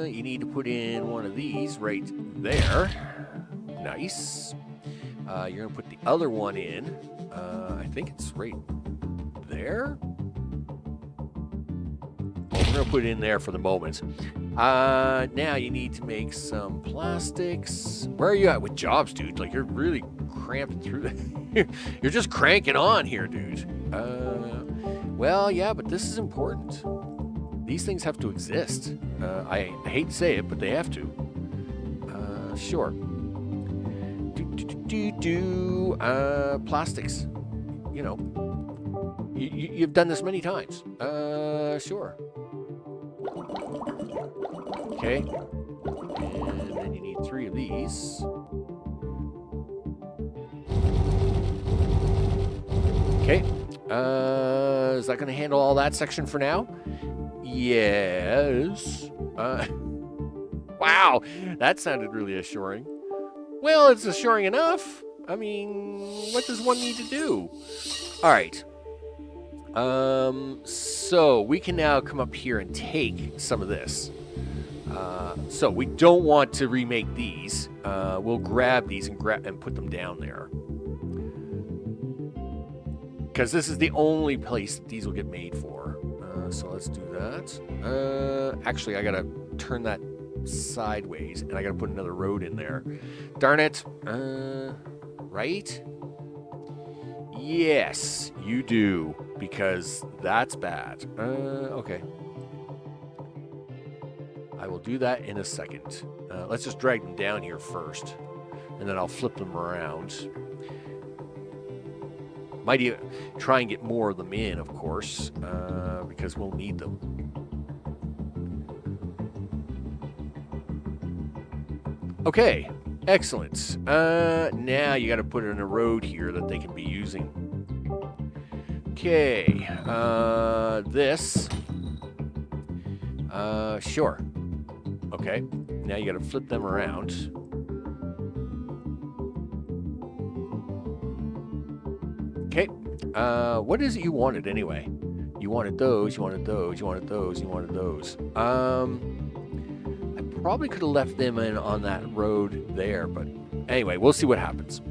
You need to put in one of these right there. Nice. You're going to put the other one in. I think it's right there. Well, we're going to put it in there for the moment. Now you need to make some plastics. Where are you at with jobs, dude? Like, you're really cramping through that. You're just cranking on here, dude. Well, yeah, but this is important. These things have to exist. I hate to say it, but they have to. Sure. Plastics. You know, you've done this many times. Sure. Okay. And then you need 3 of these. Okay. Is that going to handle all that section for now? Yes. Wow, that sounded really assuring. Well, it's assuring enough. I mean, what does one need to do? All right. So we can now come up here and take some of this. So we don't want to remake these. We'll grab these and put them down there. Because this is the only place that these will get made for. So let's do that. Actually, I gotta turn that sideways, and I gotta put another road in there. Darn it. Right? Yes, you do, because that's bad. Okay. I will do that in a second. Let's just drag them down here first, and then I'll flip them around. Might even try and get more of them in, of course, because we'll need them. Okay, excellent. Now you got to put in a road here that they can be using. Okay, this, sure. Okay, now you gotta flip them around. Okay, what is it you wanted anyway? You wanted those, you wanted those, you wanted those, you wanted those. I probably could have left them in on that road there, but anyway, we'll see what happens.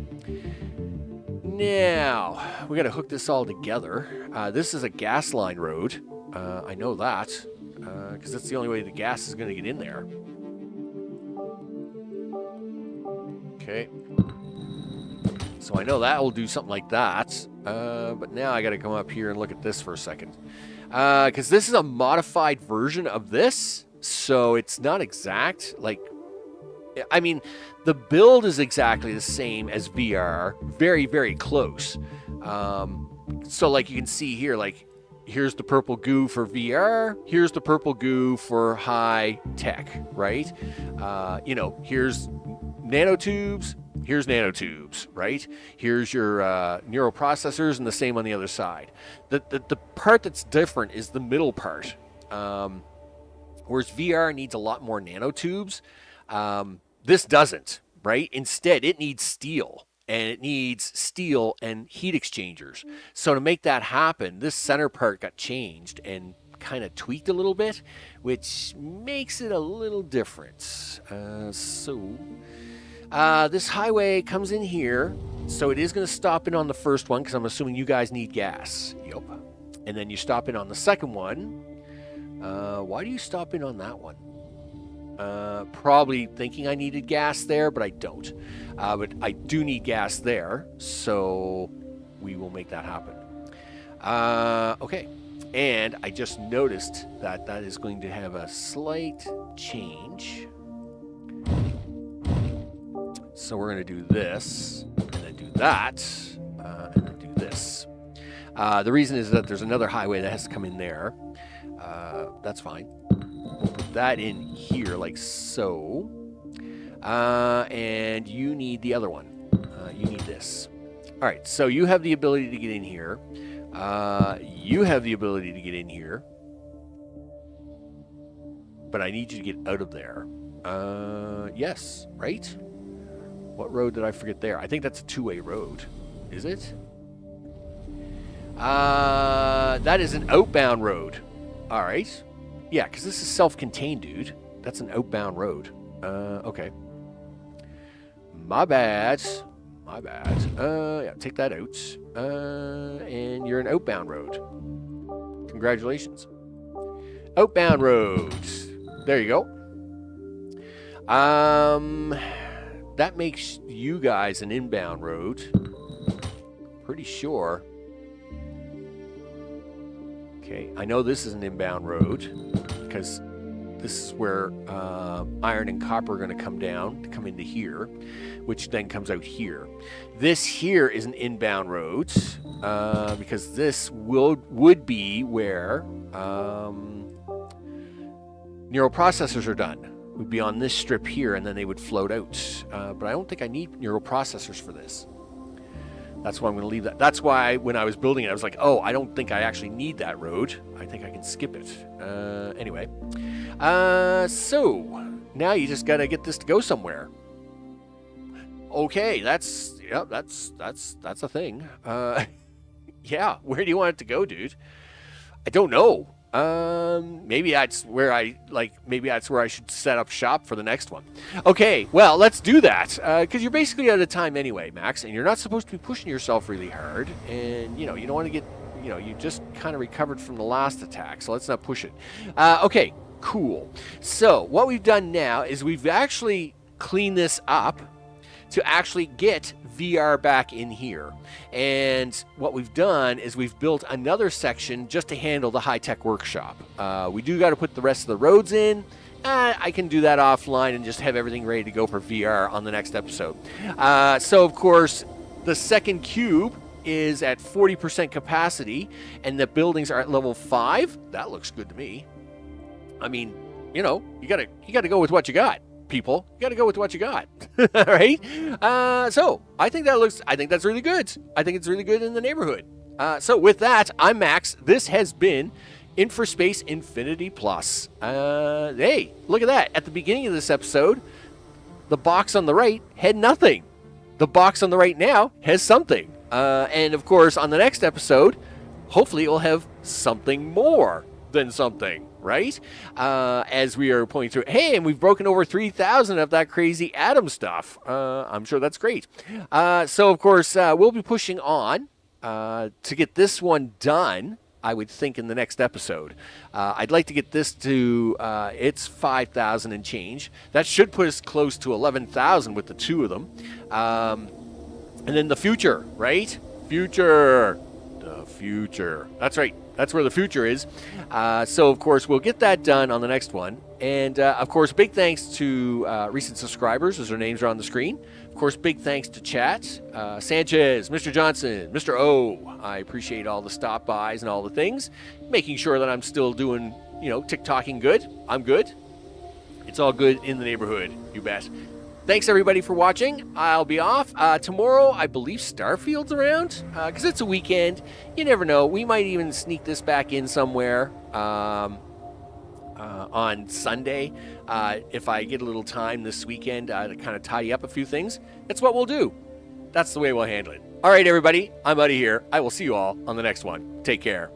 Now, we got to hook this all together. This is a gas line road. I know that, because that's the only way the gas is going to get in there. Okay. So I know that will do something like that. But now I got to come up here and look at this for a second. Because this is a modified version of this. So it's not exact. Like, I mean, the build is exactly the same as VR. Very, very close. So like you can see here, like, here's the purple goo for VR. Here's the purple goo for high tech, right? You know, here's nanotubes. Here's nanotubes, right? Here's your neural processors, and the same on the other side. The part that's different is the middle part. Whereas VR needs a lot more nanotubes, this doesn't, right? Instead, it needs steel, and it needs steel and heat exchangers. So to make that happen, this center part got changed and kind of tweaked a little bit, which makes it a little different. This highway comes in here, so it is going to stop in on the first one because I'm assuming you guys need gas. Yep. And then you stop in on the second one. Why do you stop in on that one? Probably thinking I needed gas there, but I don't. But I do need gas there, so we will make that happen. Okay. And I just noticed that that is going to have a slight change. So we're going to do this, and then do that, and then do this. The reason is that there's another highway that has to come in there. That's fine. We'll put that in here like so. And you need the other one. You need this. All right, so you have the ability to get in here. You have the ability to get in here. But I need you to get out of there. Yes, right? What road did I forget there? I think that's a two-way road. Is it? That is an outbound road. All right. Yeah, because this is self-contained, dude. That's an outbound road. Okay. My bad. My bad. Yeah, take that out. And you're an outbound road. Congratulations. Outbound road. There you go. That makes you guys an inbound road. Pretty sure. Okay, I know this is an inbound road because this is where iron and copper are going to come down to come into here, which then comes out here. This here is an inbound road because this would be where neural processors are done. Would be on this strip here, and then they would float out. But I don't think I need neural processors for this. That's why I'm going to leave that. That's why when I was building it, I was like, oh, I don't think I actually need that road. I think I can skip it. Anyway. So, now you just got to get this to go somewhere. Okay, that's a thing. Yeah, where do you want it to go, dude? I don't know. Maybe that's where I should set up shop for the next one. Okay, well, let's do that. Because you're basically out of time anyway, Max, and you're not supposed to be pushing yourself really hard. And, you know, you don't want to get, you know, you just kind of recovered from the last attack, so let's not push it. Okay, cool. So, what we've done now is we've actually cleaned this up to actually get VR back in here. And what we've done is we've built another section just to handle the high-tech workshop. We do got to put the rest of the roads in. I can do that offline and just have everything ready to go for VR on the next episode. So, of course, the second cube is at 40% capacity, and the buildings are at level 5. That looks good to me. I mean, you know, you gotta go with what you got. People, you got to go with what you got. All right. So I think that's really good. I think it's really good in the neighborhood. So with that, I'm Max. This has been InfraSpace Infinity Plus. Hey, look at that. At the beginning of this episode, the box on the right had nothing. The box on the right now has something. And of course, on the next episode, hopefully it will have something more than something, right? As we are pointing through, hey, and we've broken over 3,000 of that crazy atom stuff. I'm sure that's great. So of course, we'll be pushing on to get this one done, I would think, in the next episode. I'd like to get this to it's 5,000 and change. That should put us close to 11,000 with the two of them. And then the future, right? Future. The future. That's right. That's where the future is. So, of course, we'll get that done on the next one. And, of course, big thanks to recent subscribers, as their names are on the screen. Of course, big thanks to chat. Sanchez, Mr. Johnson, Mr. O. I appreciate all the stop-bys and all the things. Making sure that I'm still doing, TikToking good. I'm good. It's all good in the neighborhood, you bet. Thanks, everybody, for watching. I'll be off. Tomorrow, I believe Starfield's around, because it's a weekend. You never know. We might even sneak this back in somewhere on Sunday. If I get a little time this weekend to kind of tidy up a few things, that's what we'll do. That's the way we'll handle it. All right, everybody, I'm out of here. I will see you all on the next one. Take care.